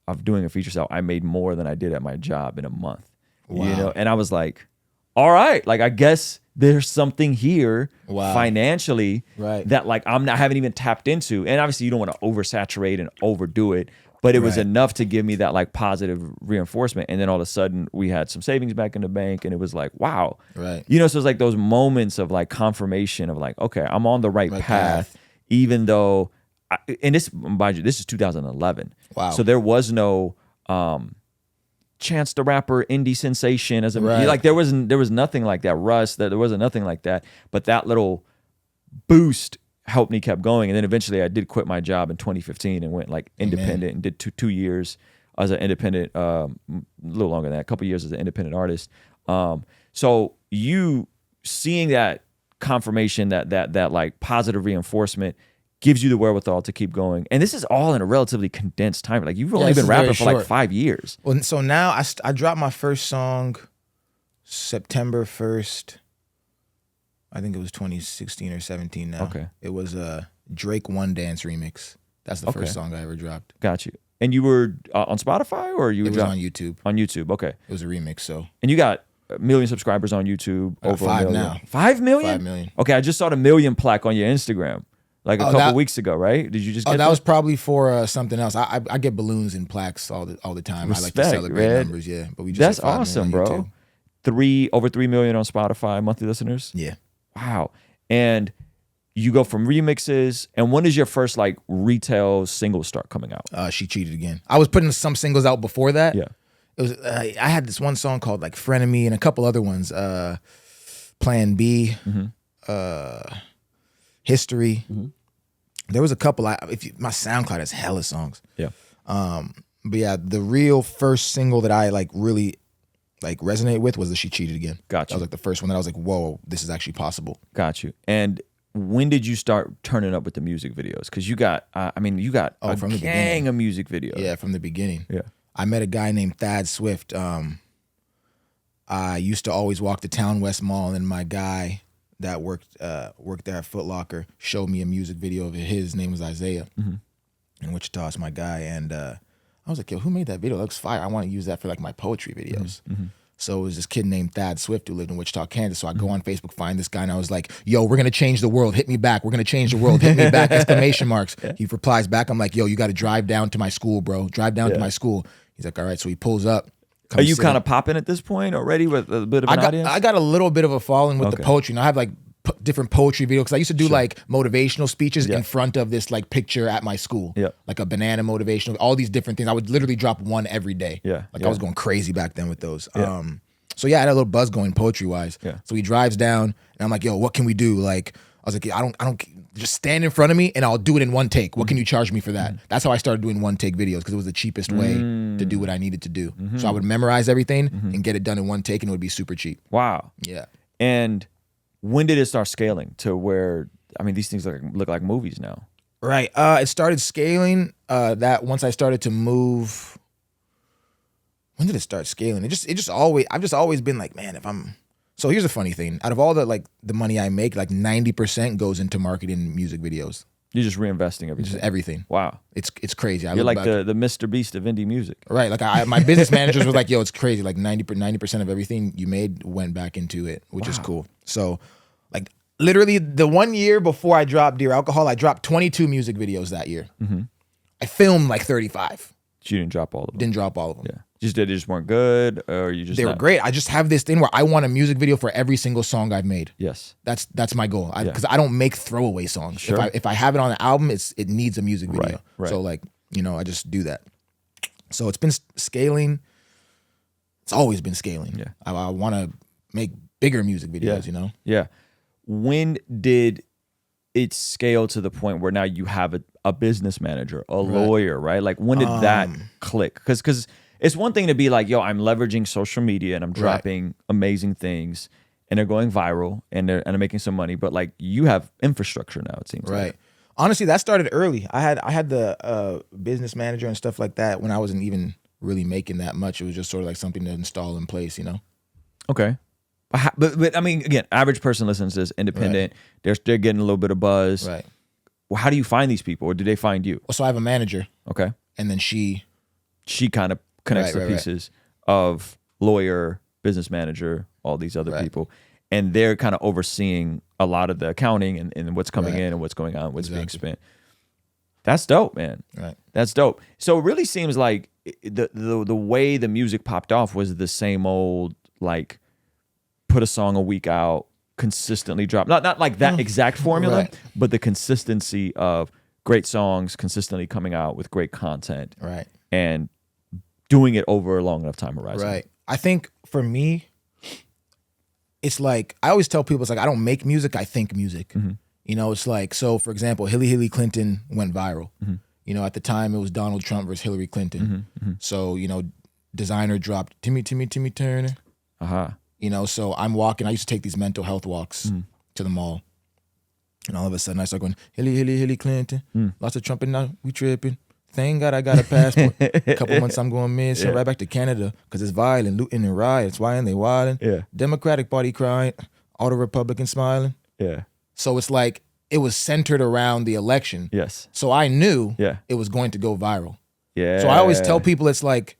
of doing a feature sale, I made more than I did at my job in a month. Wow. And I was like, all right, like, I guess there's something here financially that like I haven't even tapped into. And obviously you don't want to oversaturate and overdo it, but it was enough to give me that like positive reinforcement. And then all of a sudden we had some savings back in the bank and it was like, wow. Right. So it's like those moments of like confirmation of like, okay, I'm on the right path, even though, and this, mind you, this is 2011. Wow. So there was no Chance the Rapper indie sensation as a like there was nothing like that. Russ, there wasn't nothing like that. But that little boost helped me keep going. And then eventually I did quit my job in 2015 and went like independent and did two years as an independent, a little longer than that, a couple years as an independent artist. So you seeing that confirmation, that like positive reinforcement gives you the wherewithal to keep going. And this is all in a relatively condensed time. Like, you've only been rapping for like 5 years. Well, so now I dropped my first song September 1st. I think it was 2016 or 17 now. Okay. It was a Drake One Dance remix. That's the first song I ever dropped. Got you. And you were on Spotify or you were It was on YouTube. On YouTube, okay. It was a remix, so. And you got 1 million subscribers on YouTube. Over 5 1 million. now. 5 million? 5 million. Okay, I just saw the 1 million plaque on your Instagram. Like a couple weeks ago, right? Did you just get that? Was probably for something else. I get balloons and plaques all the time. Respect, I like to celebrate man. numbers, yeah. But we just That's hit 5 awesome, million bro. YouTube. Over 3 million on Spotify monthly listeners. Yeah. Wow. And you go from remixes. And when does your first like retail single start coming out? She Cheated Again. I was putting some singles out before that. Yeah. It was. I had this one song called like Frenemy and a couple other ones. Plan B, History. There was a couple. My SoundCloud has hella songs. Yeah. But yeah, the real first single that I like really like resonate with was the She Cheated Again. Gotcha. That was like the first one that I was like, whoa, this is actually possible. Got you. And when did you start turning up with the music videos? Because you got, you got a from the gang beginning. of music videos. Yeah, from the beginning. Yeah. I met a guy named Thad Swift. I used to always walk to Town West Mall, and my guy that worked there at Foot Locker showed me a music video of his. Name was Isaiah. in Wichita. It's my guy, and I was like, yo, who made that video? It looks fire. I want to use that for like my poetry videos. So it was this kid named Thad Swift who lived in Wichita, Kansas. So I go on Facebook, find this guy, and I was like, yo, we're gonna change the world. Hit me back. We're gonna change the world. Hit me back! Exclamation marks. He replies back. I'm like, yo, you got to drive down to my school, bro. Drive down to my school. He's like, all right. So he pulls up. Are you kind of popping at this point already with a bit of an audience? I got a little bit of a following with the poetry. And I have like different poetry videos because I used to do like motivational speeches in front of this like picture at my school. Like a banana motivational, all these different things. I would literally drop one every day. Like I was going crazy back then with those. So yeah, I had a little buzz going poetry wise. So he drives down and I'm like, yo, what can we do? Like, I was like, I don't just stand in front of me and I'll do it in one take. What can you charge me for that? That's how I started doing one take videos because it was the cheapest way to do what I needed to do. So I would memorize everything and get it done in one take and it would be super cheap. Wow. Yeah. And when did it start scaling to where, I mean, these things look like movies now? Right. It started scaling that once I started to move. When did it start scaling? I've just always been like, man, so here's a funny thing. Out of all the money I make, like 90% goes into marketing music videos. You're just reinvesting everything. Just everything. Wow. It's crazy. You're like the Mr. Beast of indie music. Right. Like my business managers was like, yo, it's crazy. Like 90% of everything you made went back into it, which is cool. So like literally the 1 year before I dropped Dear Alcohol, I dropped 22 music videos that year. I filmed like 35. You didn't drop all of them. Didn't drop all of them. Yeah. They just weren't good, or you just they were great. I just have this thing where I want a music video for every single song I've made. Yes. That's my goal. Because I don't make throwaway songs. Sure. If I have it on an album, it needs a music video. Right. So like, I just do that. So it's been scaling. It's always been scaling. Yeah. I want to make bigger music videos, Yeah. When did it scale to the point where now you have a business manager, a lawyer, right? Like when did that click? Because it's one thing to be like, yo, I'm leveraging social media and I'm dropping amazing things and they're going viral and I'm making some money, but like you have infrastructure now, it seems like. Honestly, that started early. I had the business manager and stuff like that when I wasn't even really making that much. It was just sort of like something to install in place, Okay. But I mean, again, average person listens to this, independent. They're getting a little bit of buzz. Right. Well, how do you find these people, or do they find you? So I have a manager. Okay. And then she kind of connects the pieces of lawyer, business manager, all these other people. And they're kind of overseeing a lot of the accounting and what's coming in and what's going on, what's being spent. That's dope, man. Right. That's dope. So it really seems like the way the music popped off was the same old, like, put a song a week out, consistently drop. Not like that exact formula, but the consistency of great songs consistently coming out with great content. Right. And doing it over a long enough time horizon. Right. I think for me, it's like, I always tell people, it's like, I don't make music, I think music. It's like, so for example, Hillary Clinton went viral. At the time it was Donald Trump versus Hillary Clinton. So, Designer dropped Timmy Turner. So I'm walking, I used to take these mental health walks to the mall. And all of a sudden I start going, Hillary Clinton, lots of Trump and now we tripping. Thank God I got a passport. A couple months I'm going missing, right back to Canada because it's violent, looting and riots. Why ain't they wilding? Democratic Party crying, all the Republicans smiling. So it's like it was centered around the election. Yes. So I knew it was going to go viral. Yeah. So I always tell people it's like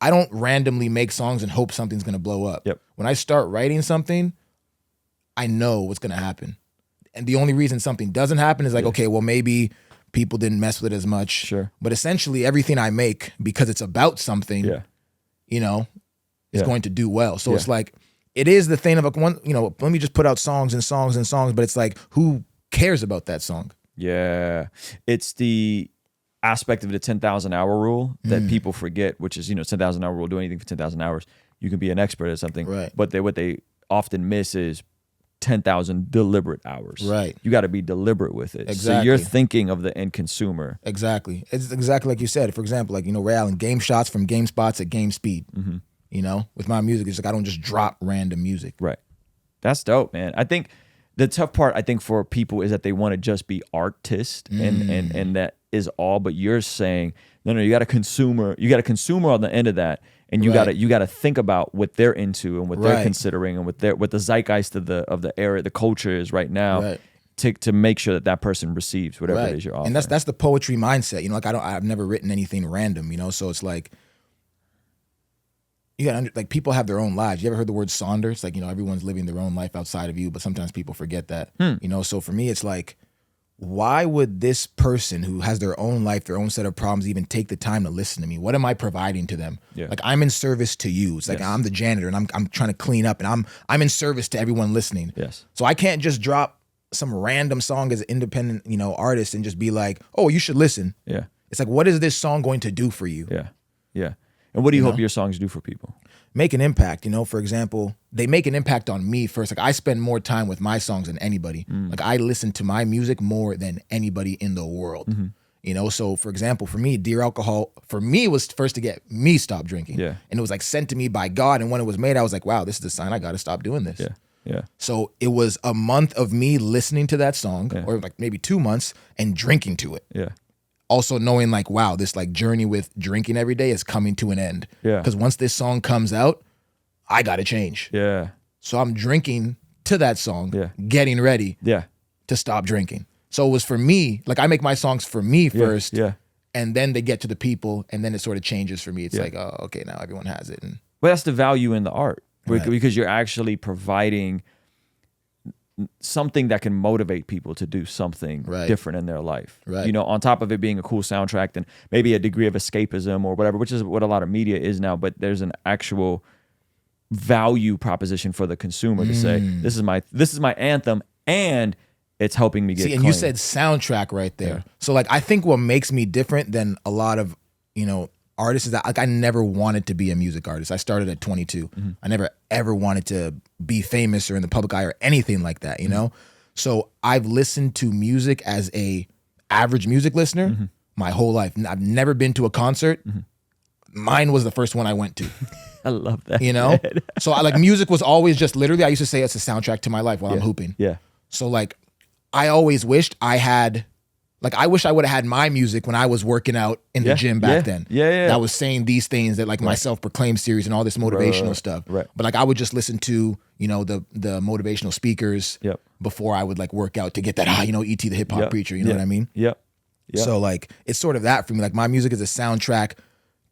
I don't randomly make songs and hope something's going to blow up. When I start writing something, I know what's going to happen. And the only reason something doesn't happen is like, okay, well, maybe people didn't mess with it as much. Sure. But essentially everything I make, because it's about something, is going to do well. So it's like, it is the thing of let me just put out songs and songs and songs, but it's like, who cares about that song? Yeah. It's the aspect of the 10,000 hour rule that people forget, which is, 10,000 hour rule, do anything for 10,000 hours. You can be an expert at something. Right. But what they often miss is 10,000 deliberate hours. Right. You got to be deliberate with it. Exactly. So you're thinking of the end consumer. Exactly. It's exactly like you said. For example, like, Ray Allen, game shots from game spots at game speed. With my music, it's like I don't just drop random music. Right. That's dope, man. I think the tough part, for people is that they want to just be artist and that is all. But you're saying, no, you got a consumer on the end of that. And you gotta think about what they're into and what they're considering and what the zeitgeist of the era, the culture is right now. Right. to make sure that person receives whatever it is you're offering. And that's the poetry mindset. You know, like I've never written anything random, you know, so it's like, you gotta like people have their own lives. You ever heard the word Sonder? It's like, you know, everyone's living their own life outside of you, but sometimes people forget that. You know, so for me, it's like, why would this person who has their own life, their own set of problems, even take the time to listen to me? What am I providing to them? Yeah. Like I'm in service to you. It's like I'm the janitor and I'm trying to clean up, and I'm in service to everyone listening. Yes. So I can't just drop some random song as an independent, you know, artist and just be like, oh, you should listen. Yeah. It's like, what is this song going to do for you? Yeah. Yeah. And what do you hope your songs do for people? Make an impact. You know, for example, they make an impact on me first. Like I spend more time with my songs than anybody. Like I listen to my music more than anybody in the world. You know, so for example, for me, Dear Alcohol, for me was first to get me stop drinking. Yeah. And it was like sent to me by God. And when it was made, I was like, wow, this is a sign I got to stop doing this. Yeah. Yeah. So it was a month of me listening to that song, or like maybe 2 months, and drinking to it. Yeah. Also knowing like, wow, this like journey with drinking every day is coming to an end. Yeah. Because once this song comes out, I got to change. Yeah. So I'm drinking to that song, getting ready Yeah. to stop drinking. So it was for me, like I make my songs for me first, Yeah. and then they get to the people, and then it sort of changes for me. It's like, oh, okay, now everyone has it. And But that's the value in the art, Right. because you're actually providing something that can motivate people to do something different in their life. Right. You know, on top of it being a cool soundtrack and maybe a degree of escapism or whatever, which is what a lot of media is now, but there's an actual value proposition for the consumer to say, this is my anthem, and it's helping me get see, and clean. you said soundtrack right there. So like I think what makes me different than a lot of, you know, artists is that like I never wanted to be a music artist. I started at 22. I never ever wanted to be famous or in the public eye or anything like that, you know? So I've listened to music as a average music listener my whole life. I've never been to a concert. Mine was the first one I went to. I love that. You know? So I like music was always just literally, I used to say it's a soundtrack to my life while I'm hooping. Yeah. So like I always wished I had, like I wish I would have had my music when I was working out in the gym back then. Yeah. That was saying these things that like my self-proclaimed series and all this motivational stuff. Right. But like I would just listen to, you know, the motivational speakers Yep. before I would like work out to get that, you know, E.T. the hip hop preacher, you know what I mean? Yep. So like it's sort of that for me. Like my music is a soundtrack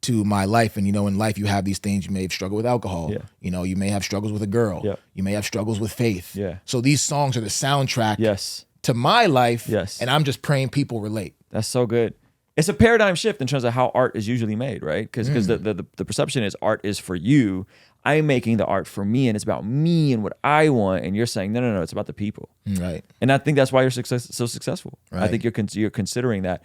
to my life. And you know, in life you have these things. You may have struggled with alcohol. Yeah. You know, you may have struggles with a girl. Yep. You may have struggles with faith. Yeah. So these songs are the soundtrack Yes. to my life. Yes. And I'm just praying people relate. That's so good. It's a paradigm shift in terms of how art is usually made, right? Because the perception is art is for you. I'm making the art for me, and it's about me and what I want. And you're saying, no, it's about the people. Right. And I think that's why you're so successful. I Right. think you're considering that.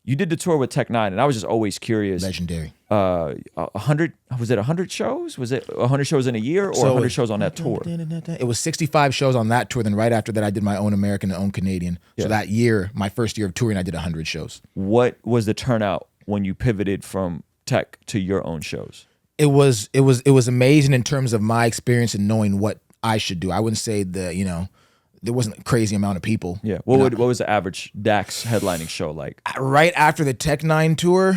You did the tour with Tech Nine, and I was just always curious. Legendary. 100 was it 100 shows? Was it 100 shows in a year, or So 100 shows on that tour? It was 65 shows on that tour. Then right after that, I did my own American and own Canadian. So that year, my first year of touring, I did 100 shows. What was the turnout when you pivoted from Tech to your own shows? It was amazing in terms of my experience and knowing what I should do. I wouldn't say there wasn't a crazy amount of people. Yeah. What was the average Dax headlining show like? Right after the Tech Nine tour,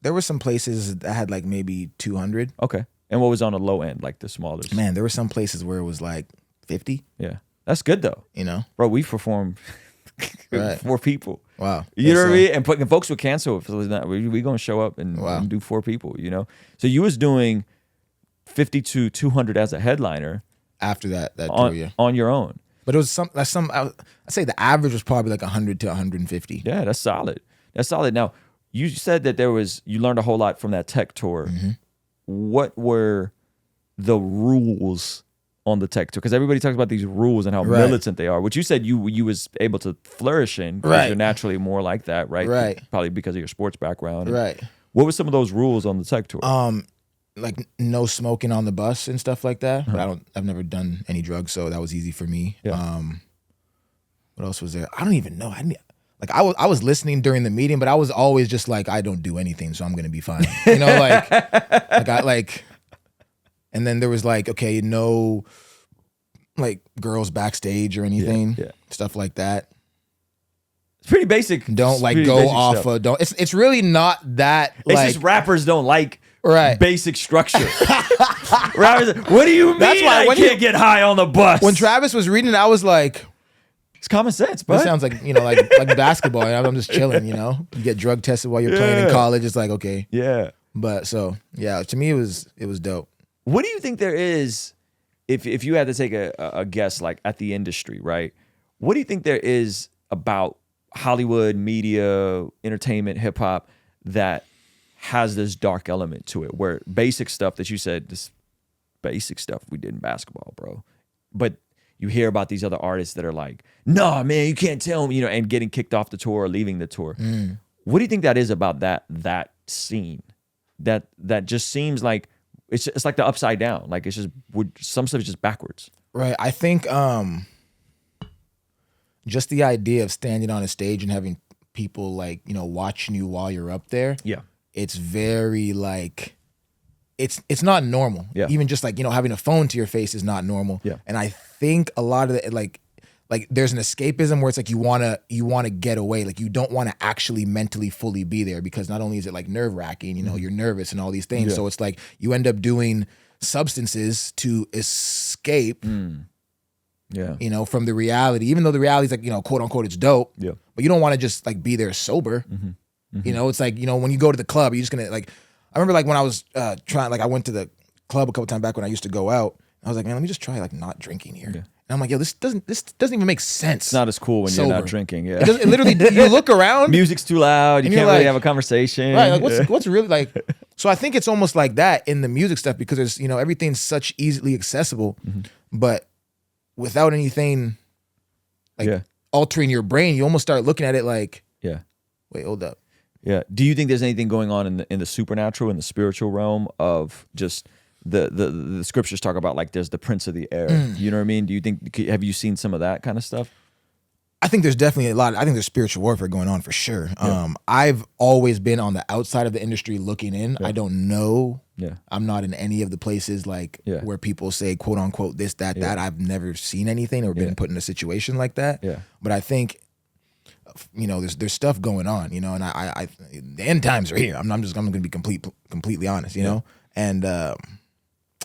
there were some places that had like maybe 200. Okay. And what was on the low end, like the smallest? Man, there were some places where it was like 50. Yeah. That's good though. You know? Bro, we performed Right. 4 people. Wow. You know what I That's, mean? And folks would cancel if it was not. We gonna show up and do 4 people, you know? So you was doing 50 to 200 as a headliner after that tour, yeah. on your own. But it was I'd say the average was probably like 100 to 150. Yeah, that's solid. That's solid. Now, you said that you learned a whole lot from that Tech tour. What were the rules on the Tech tour? Because everybody talks about these rules and how militant they are, which you said you was able to flourish in because you're naturally more like that, right? Right. Probably because of your sports background. Right. What were some of those rules on the Tech tour? Like no smoking on the bus and stuff like that. But I've never done any drugs, so that was easy for me. Yeah. What else was there? I don't even know. I was listening during the meeting, but I was always just like, I don't do anything, so I'm gonna be fine. You know, like and then there was like, okay, no like girls backstage or anything. Yeah. Stuff like that. It's pretty basic. Don't like pretty go basic off stuff. it's really not that It's like just rappers don't like Right. basic structure. Rappers, what do you mean That's why I when can't get high on the bus? When Travis was reading it, I was like, it's common sense, that but sounds like, like basketball. I'm just chilling, You get drug tested while you're playing in college. It's like, okay. yeah. But so, yeah, to me, it was dope. What do you think there is, if you had to take a guess, like at the industry, right? What do you think there is about Hollywood, media, entertainment, hip hop that has this dark element to it, where basic stuff that you said, this basic stuff we did in basketball, bro, but you hear about these other artists that are like, "No, man, you can't tell me," and getting kicked off the tour or leaving the tour. What do you think that is about that scene? That just seems like it's like the upside down. Like it's just some stuff is just backwards. Right. I think just the idea of standing on a stage and having people like, watching you while you're up there. Yeah. It's very like it's not normal. Yeah. Even just like, having a phone to your face is not normal. Yeah. And I think a lot of it like there's an escapism where it's like you wanna get away. Like you don't want to actually mentally fully be there, because not only is it like nerve-wracking, you're nervous and all these things. Yeah. So it's like you end up doing substances to escape Yeah. from the reality, even though the reality is like, quote unquote, it's dope. Yeah. But you don't want to just like be there sober. It's like, when you go to the club, you're just going to like, I remember like when I was I went to the club a couple times back when I used to go out. I was like, man, let me just try like not drinking here. Yeah. And I'm like, yo, this doesn't even make sense. It's not as cool when sober. you're not drinking. Yeah. It literally, you look around. Music's too loud. You And can't you're really like- have a conversation. Right, like Yeah. what's really like? So I think it's almost like that in the music stuff, because there's everything's such easily accessible, but without anything like Yeah. altering your brain, you almost start looking at it like, Yeah. wait, hold up. Yeah. Do you think there's anything going on in the supernatural, in the spiritual realm of just the scriptures talk about, like there's the prince of the air. You know what I mean? Do you think, have you seen some of that kind of stuff? I think there's definitely I think there's spiritual warfare going on for sure. I've always been on the outside of the industry looking in. I don't know. Yeah. I'm not in any of the places like where people say quote unquote this, that. I've never seen anything or been put in a situation like that. Yeah. But I think there's stuff going on, and I the end times are here. I'm going to be completely honest, and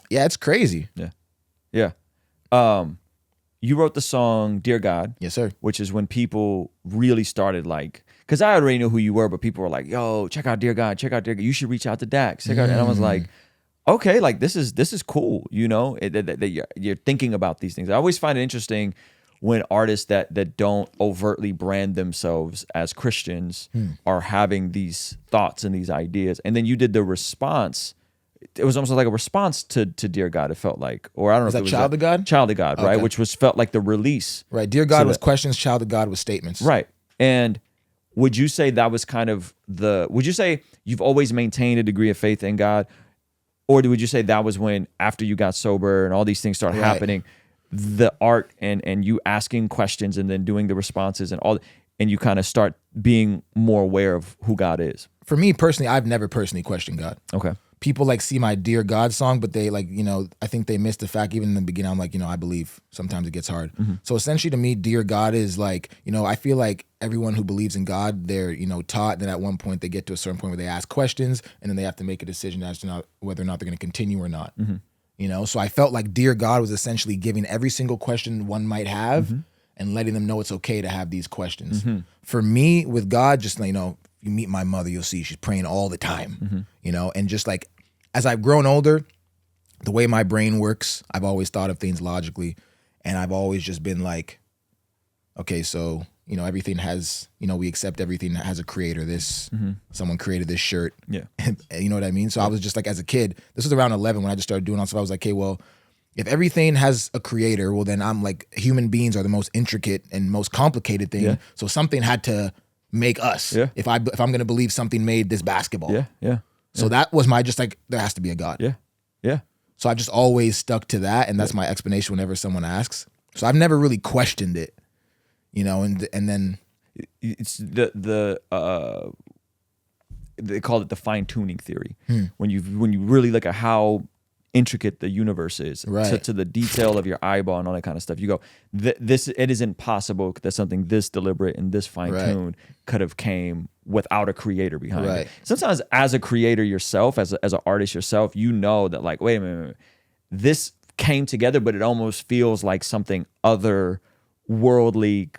it's crazy. Yeah. Yeah. You wrote the song Dear God. Yes, sir. Which is when people really started like, because I already knew who you were, but people were like, yo, check out Dear God, check out Dear God. You should reach out to Dax. Check out. And I was like, okay, like this is cool, that you're thinking about these things. I always find it interesting when artists that don't overtly brand themselves as Christians are having these thoughts and these ideas. And then you did the response. It was almost like a response to Dear God, it felt like. Or I don't know if that it was Child of God? Child of God, right? Okay. Which felt like the release. Right. Dear God So was that- questions. Child of God was statements. Right. And would you say that was kind of would you say you've always maintained a degree of faith in God? Or would you say that was when, after you got sober and all these things started Right. happening, the art and you asking questions and then doing the responses and you kind of start being more aware of who God is? For me personally, I've never personally questioned God. Okay. People like see my Dear God song, but they like, I think they missed the fact, even in the beginning, I'm like, I believe sometimes it gets hard. So essentially to me, Dear God is like, I feel like everyone who believes in God, they're, taught that at one point they get to a certain point where they ask questions and then they have to make a decision as to whether or not they're going to continue or not. So I felt like Dear God was essentially giving every single question one might have and letting them know it's okay to have these questions. For me, with God, just, you meet my mother, you'll see she's praying all the time, and just like, as I've grown older, the way my brain works, I've always thought of things logically, and I've always just been like, okay, so, everything has, we accept everything that has a creator. Someone created this shirt. Yeah. You know what I mean? So I was just like, as a kid, this was around 11 when I just started doing all stuff. I was like, okay, well, if everything has a creator, well, then I'm like, human beings are the most intricate and most complicated thing. Yeah. So something had to make us. Yeah. If I'm going to believe something made this basketball. Yeah. Yeah. So that was my just like, there has to be a God. Yeah. Yeah. So I just always stuck to that, and that's my explanation whenever someone asks. So I've never really questioned it, and then It's they call it the fine tuning theory. When you really look at how intricate the universe is, Right. to the detail of your eyeball and all that kind of stuff, you go, this it is impossible that something this deliberate and this fine tuned could have came without a creator behind Right. it. Sometimes as a creator yourself, as an artist yourself, that like, wait a minute, this came together, but it almost feels like something otherworldly,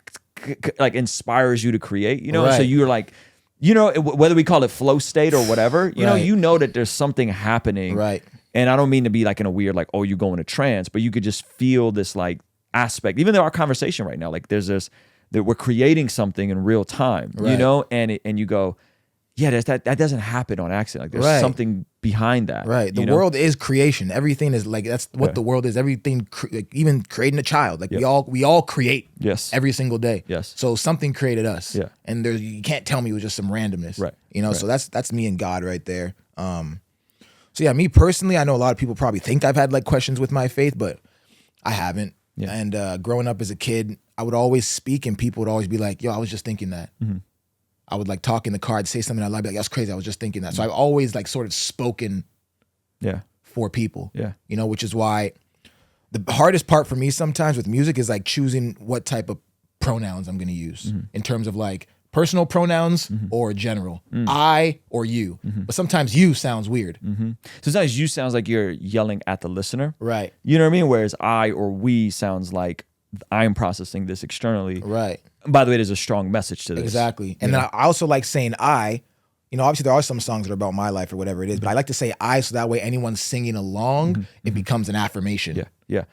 like inspires you to create, you know? Right. So you're like, you know, whether we call it flow state or whatever, you know that there's something happening. Right. And I don't mean to be like in a weird, like, oh, you go into trance, but you could just feel this like aspect, even though our conversation right now, like there's this, that we're creating something in real time, you Right. know? And you go, yeah, that doesn't happen on accident. Like there's Right. something behind that. Right. The you know? world is creation. Everything is like, that's what the world is. Everything, like even creating a child. Like we all create Yes. every single day. Yes. So something created us. Yeah. And you can't tell me it was just some randomness. Right. You know, so that's me and God right there. So yeah, me personally, I know a lot of people probably think I've had like questions with my faith, but I haven't. Yeah. And growing up as a kid, I would always speak and people would always be like, yo, I was just thinking that. Mm-hmm. I would like talk in the car, I'd say something, I'd be like, that's crazy, I was just thinking that. So I've always like sort of spoken Yeah. for people. Yeah. You know, which is why the hardest part for me sometimes with music is like choosing what type of pronouns I'm going to use in terms of like personal pronouns or general. I or you. But sometimes you sounds weird. Sometimes you sounds like you're yelling at the listener. Right. You know what I mean? Whereas I or we sounds like I'm processing this externally. Right. And by the way, there's a strong message to this. Exactly. And then I also like saying I. You know, obviously there are some songs that are about my life or whatever it is, but I like to say I so that way anyone singing along, it becomes an affirmation. Yeah. Yeah.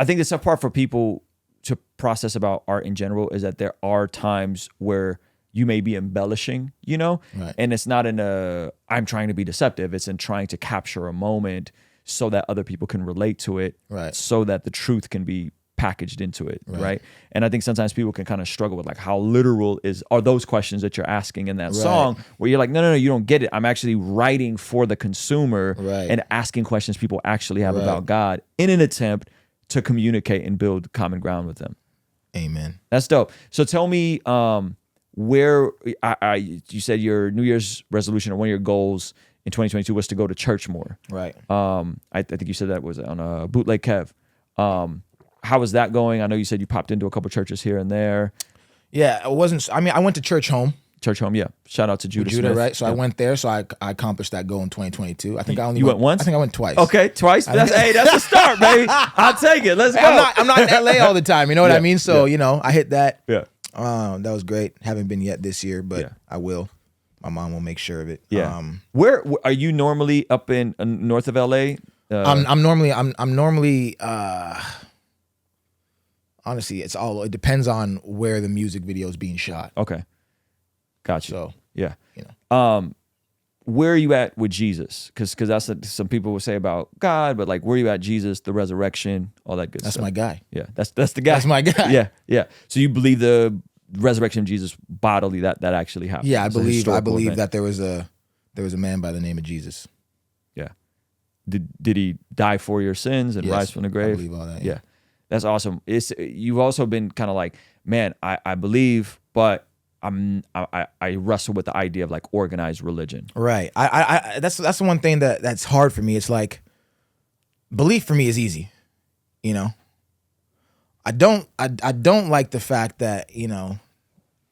I think the tough part for people to process about art in general is that there are times where you may be embellishing, you know? Right. And it's not in I'm trying to be deceptive. It's in trying to capture a moment so that other people can relate to it. Right. So that the truth can be packaged into it. Right. And I think sometimes people can kind of struggle with like how literal are those questions that you're asking in that song where you're like, no, you don't get it. I'm actually writing for the consumer and asking questions people actually have about God in an attempt to communicate and build common ground with them. Amen. That's dope. So tell me, where you said your New Year's resolution or one of your goals in 2022 was to go to church more. Right. I think you said that was on Bootleg Kev. How was that going? I know you said you popped into a couple churches here and there. Yeah, it wasn't. I mean, I went to Church Home. Church Home, yeah. Shout out to Judah Smith. Right? So I went there. So I accomplished that goal in 2022. I think I only You went once? I think I went twice. Okay, twice. That's a start, baby. I'll take it. Let's go. I'm not in LA all the time. You know what I mean? So you know, I hit that. Yeah. That was great. Haven't been yet this year, but Yeah. I will. My mom will make sure of it. Yeah. Where are you normally up in north of LA? I'm normally honestly, it depends on where the music video is being shot. Okay. Gotcha. So, yeah. you know. Where are you at with Jesus? Because that's what some people will say about God, but like where are you at Jesus, the resurrection, all that good That's stuff. my guy. Yeah, that's the guy. That's my guy. Yeah, yeah. So you believe the resurrection of Jesus bodily that actually happened? Yeah, I It's a believe historical event. that there was a man by the name of Jesus. Yeah. Did he die for your sins and Yes, rise from the grave? I believe all that. Yeah. That's awesome. You've also been kind of like, man, I believe, but I wrestle with the idea of like organized religion. Right. I that's the one thing that's hard for me. It's like belief for me is easy. You know. I don't like the fact that, you know,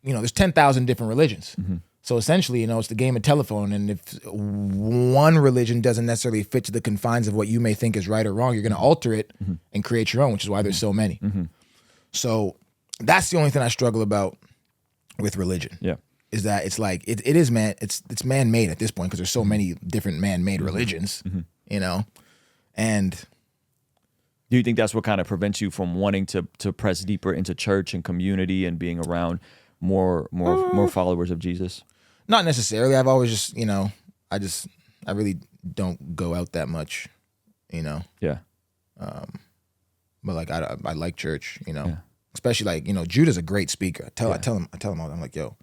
there's 10,000 different religions. Mm-hmm. So essentially, you know, it's the game of telephone. And if one religion doesn't necessarily fit to the confines of what you may think is right or wrong, you're going to alter it and create your own, which is why there's so many. Mm-hmm. So that's the only thing I struggle about with religion. Yeah. Is that it's like it is it's man-made at this point because there's so many different man-made religions, you know, and Do you think that's what kind of prevents you from wanting to press deeper into church and community and being around more followers of Jesus? not necessarily. I've always just, you know, I really don't go out that much, you know. Yeah. But like I like church, you know. Yeah. Especially like, you know, Judah's a great speaker. I tell him all, I'm like, yo,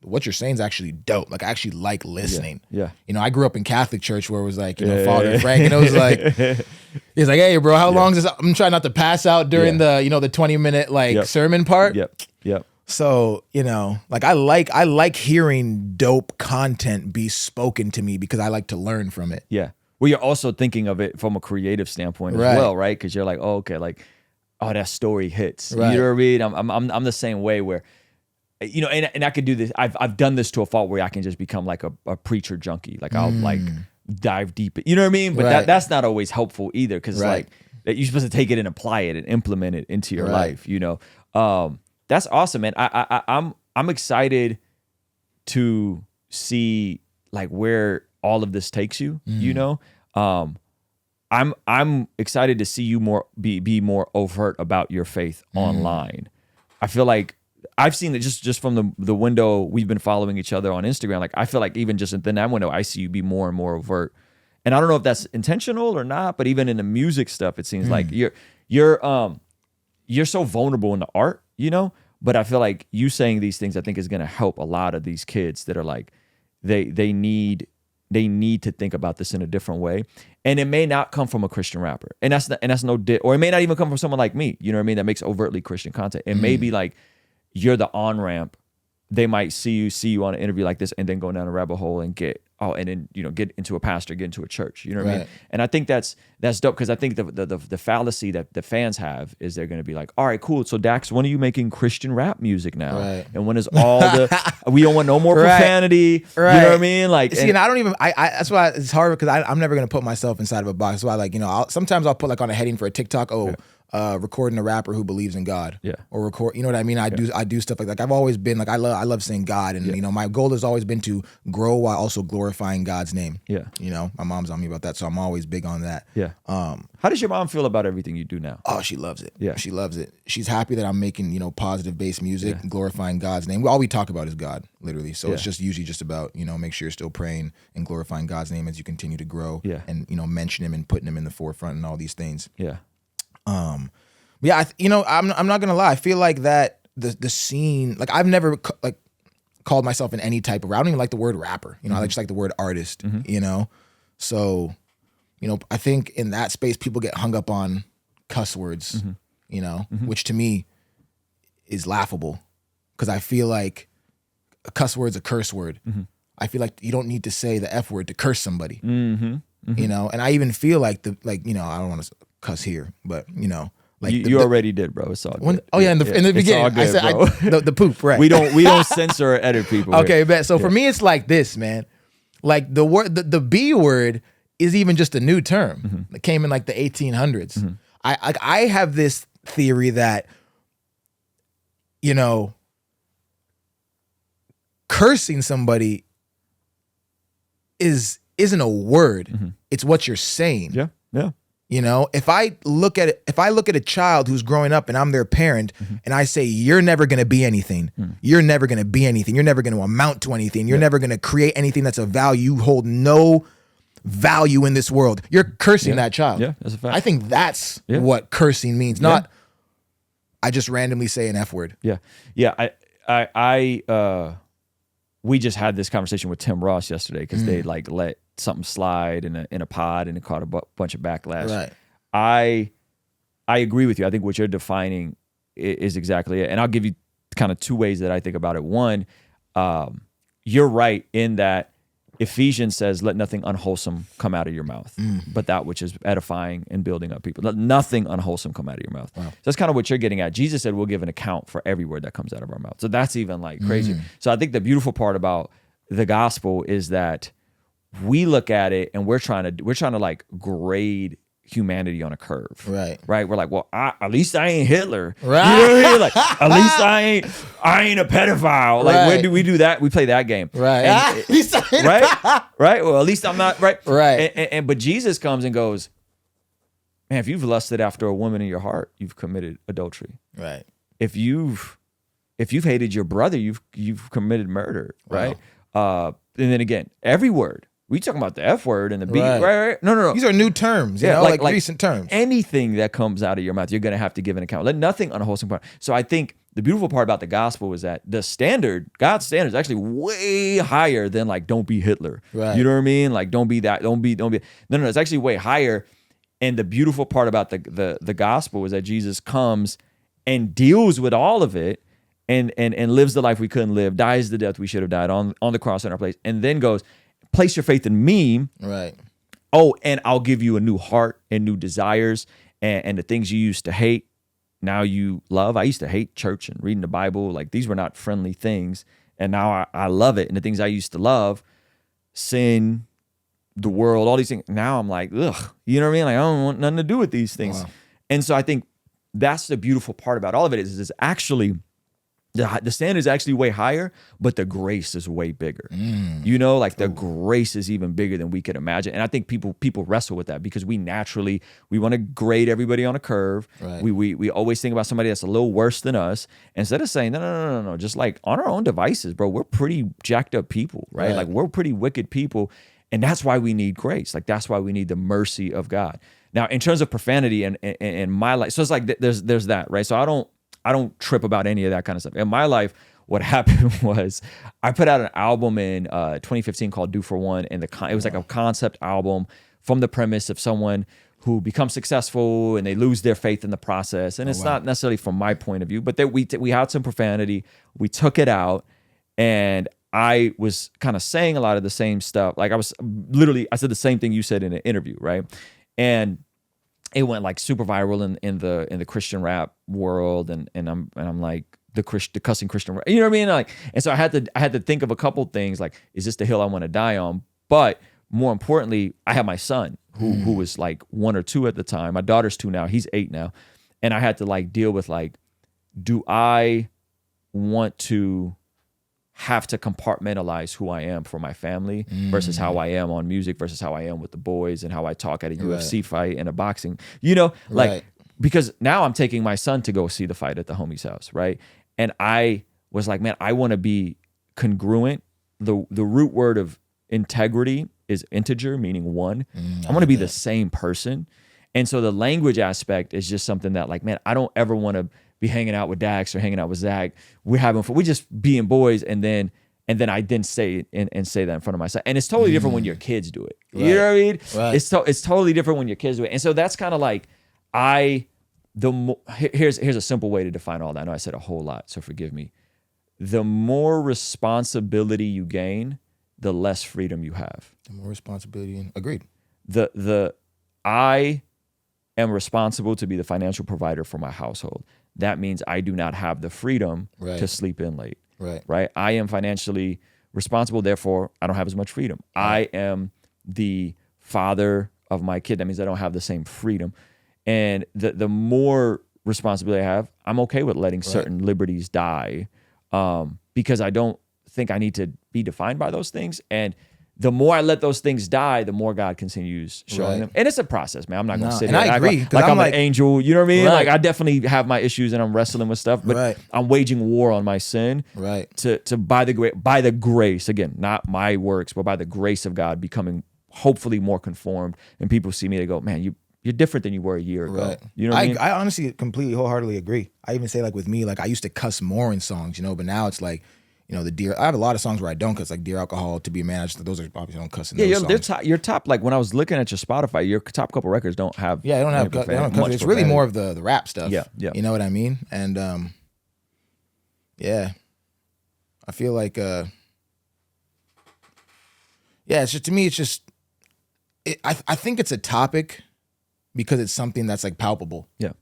what you're saying is actually dope. Like I actually like listening. Yeah. You know, I grew up in Catholic church where it was like, you know, Father Frank, and it was like, he's like, hey, bro, how long is this? I'm trying not to pass out during the, you know, the 20-minute like sermon part. Yep. So, you know, like I like hearing dope content be spoken to me because I like to learn from it. Yeah. Well, you're also thinking of it from a creative standpoint as Right. well, right? Because you're like, oh, okay, like, oh, that story hits. Right. You know what I mean? I'm the same way where, you know, and I could do this. I've done this to a fault where I can just become like a preacher junkie. Like I'll like dive deep. You know what I mean? But Right. that's not always helpful either, because Right. like that you're supposed to take it and apply it and implement it into your Right. life. You know, that's awesome, man. I'm excited to see like where all of this takes you. You know, I'm excited to see you be more overt about your faith online. I feel like I've seen it just from the window we've been following each other on Instagram. Like I feel like even just in that window, I see you be more and more overt. And I don't know if that's intentional or not, but even in the music stuff, it seems like you're so vulnerable in the art, you know. But I feel like you saying these things, I think, is going to help a lot of these kids that are like they need to think about this in a different way. And it may not come from a Christian rapper, and that's or it may not even come from someone like me. You know what I mean? That makes overtly Christian content. It may be like you're the on ramp. They might see you on an interview like this, and then go down a rabbit hole and get into a pastor, get into a church. You know what I mean? And I think that's dope, because I think the fallacy that the fans have is they're going to be like, all right, cool. So Dax, when are you making Christian rap music now? Right. And when is all we don't want no more profanity. Right. You know what I mean? Like, see, and I don't even. I that's why it's hard, because I'm never gonna put myself inside of a box. That's why, like, you know, sometimes I'll put like on a heading for a TikTok. Recording a rapper who believes in God. Yeah. Or record, you know what I mean? I do stuff like that. Like, I've always been like, I love saying God, and you know, my goal has always been to grow while also glorifying God's name. Yeah. You know, my mom's on me about that, so I'm always big on that. Yeah. How does your mom feel about everything you do now? Oh, she loves it. Yeah. She loves it. She's happy that I'm making, you know, positive based music, glorifying God's name. All we talk about is God, literally. So it's just usually just about, you know, make sure you're still praying and glorifying God's name as you continue to grow. Yeah. And, you know, mention him and putting him in the forefront and all these things. Yeah. Yeah, you know, I'm not gonna lie. I feel like that the scene, like, I've never called myself in any type of. I don't even like the word rapper. You know, I just like the word artist. You know, so, you know, I think in that space people get hung up on cuss words. You know, which to me is laughable, because I feel like a cuss word's a curse word. I feel like you don't need to say the F word to curse somebody. You know, and I even feel like you know, I don't want to cuss here, but you know. Like you already did, bro. It's all good. In the beginning, all good, I said the poop, right? We don't censor or edit people. Okay, bet. So for me, it's like this, man. Like the word, the B word is even just a new term that came in like the 1800s. I have this theory that, you know, cursing somebody isn't a word. It's what you're saying. Yeah. Yeah. You know, if I look at a child who's growing up and I'm their parent, and I say, you're never going to be anything. You're never going to be anything. You're never going to amount to anything. You're never going to create anything that's of value. You hold no value in this world. You're cursing that child. Yeah, that's a fact. I think that's what cursing means. Not, I just randomly say an F word. Yeah. Yeah. We just had this conversation with Tim Ross yesterday, because they like let something slide in a pod, and it caught a bunch of backlash. Right. I agree with you. I think what you're defining is exactly it. And I'll give you kind of two ways that I think about it. One, you're right in that Ephesians says, let nothing unwholesome come out of your mouth, but that which is edifying and building up people. Let nothing unwholesome come out of your mouth. Wow. So that's kind of what you're getting at. Jesus said we'll give an account for every word that comes out of our mouth. So that's even like crazy. So I think the beautiful part about the gospel is that we look at it and we're trying to like grade humanity on a curve. Right. We're like, well, at least I ain't Hitler. Right. You know what I mean? Like, at least I ain't a pedophile. Like, where do we do that? We play that game. Right. And, right. Well, at least I'm not right. Right. But Jesus comes and goes, man, if you've lusted after a woman in your heart, you've committed adultery. Right. If you've hated your brother, you've committed murder. Right. And then again, every word. We talking about the F word and the B, right? No. These are new terms, you know, like recent terms. Anything that comes out of your mouth, you're going to have to give an account. Let nothing unwholesome part. So I think the beautiful part about the gospel is that the standard, God's standard, is actually way higher than like, don't be Hitler. Right. You know what I mean? Like, don't be that. Don't be. No. It's actually way higher. And the beautiful part about the gospel is that Jesus comes and deals with all of it, and lives the life we couldn't live, dies the death we should have died on the cross in our place, and then goes, place your faith in me. Right. Oh, and I'll give you a new heart and new desires, and the things you used to hate, now you love. I used to hate church and reading the Bible. Like, these were not friendly things. And now I love it. And the things I used to love, sin, the world, all these things. Now I'm like, ugh, you know what I mean? Like I don't want nothing to do with these things. Wow. And so I think that's the beautiful part about all of it is actually the standard is actually way higher, but the grace is way bigger. You know, like the grace is even bigger than we could imagine. And I think people wrestle with that because we want to grade everybody on a curve. Right. We always think about somebody that's a little worse than us instead of saying no. Just like on our own devices, bro, we're pretty jacked up people, right? Like we're pretty wicked people. And that's why we need grace. Like that's why we need the mercy of God. Now, in terms of profanity and my life, so it's like there's that, right? So I don't trip about any of that kind of stuff. In my life, what happened was I put out an album in 2015 called Do For One, and it was like a concept album from the premise of someone who becomes successful and they lose their faith in the process. And it's not necessarily from my point of view, but we had some profanity. We took it out, and I was kind of saying a lot of the same stuff. Like I said the same thing you said in an interview, right? And it went like super viral in the Christian rap world, and I'm like the cussing Christian rap, you know what I mean? Like, and so I had to think of a couple things like, is this the hill I want to die on? But more importantly, I had my son who was like 1 or 2 at the time. My daughter's 2 now. He's 8 now, and I had to like deal with like, do I want to have to compartmentalize who I am for my family versus how I am on music versus how I am with the boys and how I talk at a UFC fight and a boxing, you know, like, because now I'm taking my son to go see the fight at the homie's house. Right. And I was like, man, I want to be congruent. The root word of integrity is integer, meaning 1. I want to be the same person. And so the language aspect is just something that like, man, I don't ever want to be hanging out with Dax or hanging out with Zach. We're having fun. We just being boys, and then I didn't say it and say that in front of my son. And it's totally different when your kids do it. You know what I mean? Right. It's totally different when your kids do it. And so that's kind of like here's a simple way to define all that. I know I said a whole lot, so forgive me. The more responsibility you gain, the less freedom you have. The more responsibility, agreed. I am responsible to be the financial provider for my household. That means I do not have the freedom to sleep in late. Right. I am financially responsible. Therefore, I don't have as much freedom. Right. I am the father of my kid. That means I don't have the same freedom. And the more responsibility I have, I'm okay with letting certain liberties die because I don't think I need to be defined by those things. And the more I let those things die, the more God continues showing them. And it's a process, man. I'm not going to sit here and act like I'm an angel. You know what I mean? Right. Like I definitely have my issues and I'm wrestling with stuff, but I'm waging war on my sin to by the grace, again, not my works, but by the grace of God, becoming hopefully more conformed. And people see me, they go, man, you're different than you were a year ago. Right. You know what I mean? I honestly completely wholeheartedly agree. I even say like with me, like I used to cuss more in songs, you know, but now it's like, you know, I have a lot of songs where I don't cuss, like Dear Alcohol, To Be a Man. Those are obviously don't cuss in those songs. Your top, like when I was looking at your Spotify, your top couple records don't have. Yeah, they don't have. It's really more of the rap stuff. Yeah. You know what I mean? And I feel like it's just, to me, it's just, I think it's a topic because it's something that's like palpable. Yeah.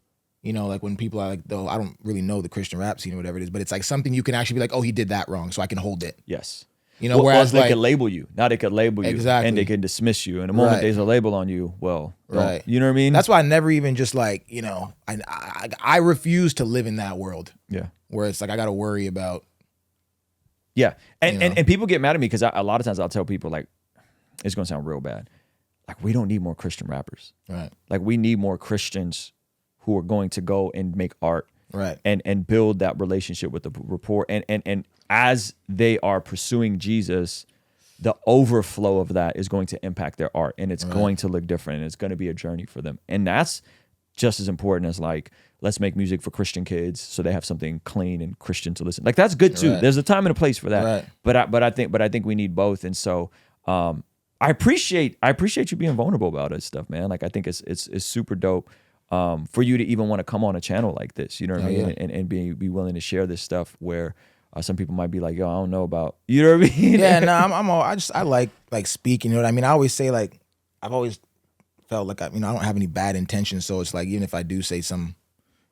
You know, like when people are like, though, I don't really know the Christian rap scene or whatever it is, but it's like something you can actually be like, oh, he did that wrong, so I can hold it. Yes. You know, whereas they could label you. Now they could label you. Exactly. And they can dismiss you. And the moment there's a label on you, well, you know what I mean? That's why I never even just like, you know, I refuse to live in that world. Yeah. Where it's like I got to worry about. Yeah. And people get mad at me because a lot of times I'll tell people like, it's going to sound real bad. Like, we don't need more Christian rappers. Right. Like, we need more Christians who are going to go and make art. Right. And build that relationship with the rapport. And as they are pursuing Jesus, the overflow of that is going to impact their art. And it's going to look different. And it's going to be a journey for them. And that's just as important as like, let's make music for Christian kids so they have something clean and Christian to listen. Like, that's good too. There's a time and a place for that. Right. But I think we need both. And so I appreciate you being vulnerable about it stuff, man. Like, I think it's super dope for you to even want to come on a channel like this, you know what I mean? Yeah. And be willing to share this stuff where some people might be like, yo, I don't know about, you know what I mean? Yeah, no, I like speaking, you know what I mean? I always say, like, I've always felt like I don't have any bad intentions, so it's like, even if I do say some,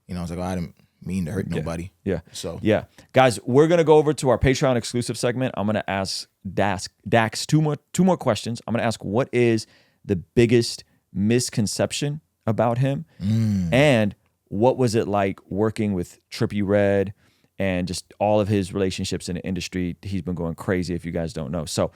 you know, it's like, mean to hurt nobody. Yeah. So yeah, guys, we're gonna go over to our Patreon exclusive segment. I'm gonna ask Dax two more questions. I'm gonna ask what is the biggest misconception about him, and what was it like working with Trippie Redd and just all of his relationships in the industry. He's been going crazy if you guys don't know. So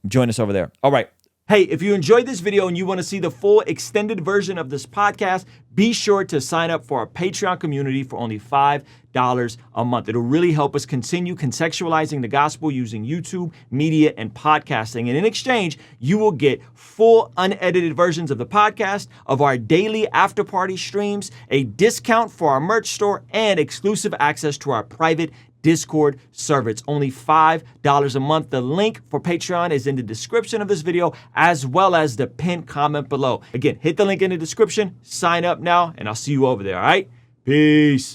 join us over there. All right. Hey, if you enjoyed this video and you want to see the full extended version of this podcast, be sure to sign up for our Patreon community for only $5 a month. It'll really help us continue contextualizing the gospel using YouTube, media, and podcasting. And in exchange, you will get full unedited versions of the podcast, of our daily after party streams, a discount for our merch store, and exclusive access to our private Discord server. It's only $5 a month. The link for Patreon is in the description of this video, as well as the pinned comment below. Again, hit the link in the description, sign up now, and I'll see you over there, all right? Peace.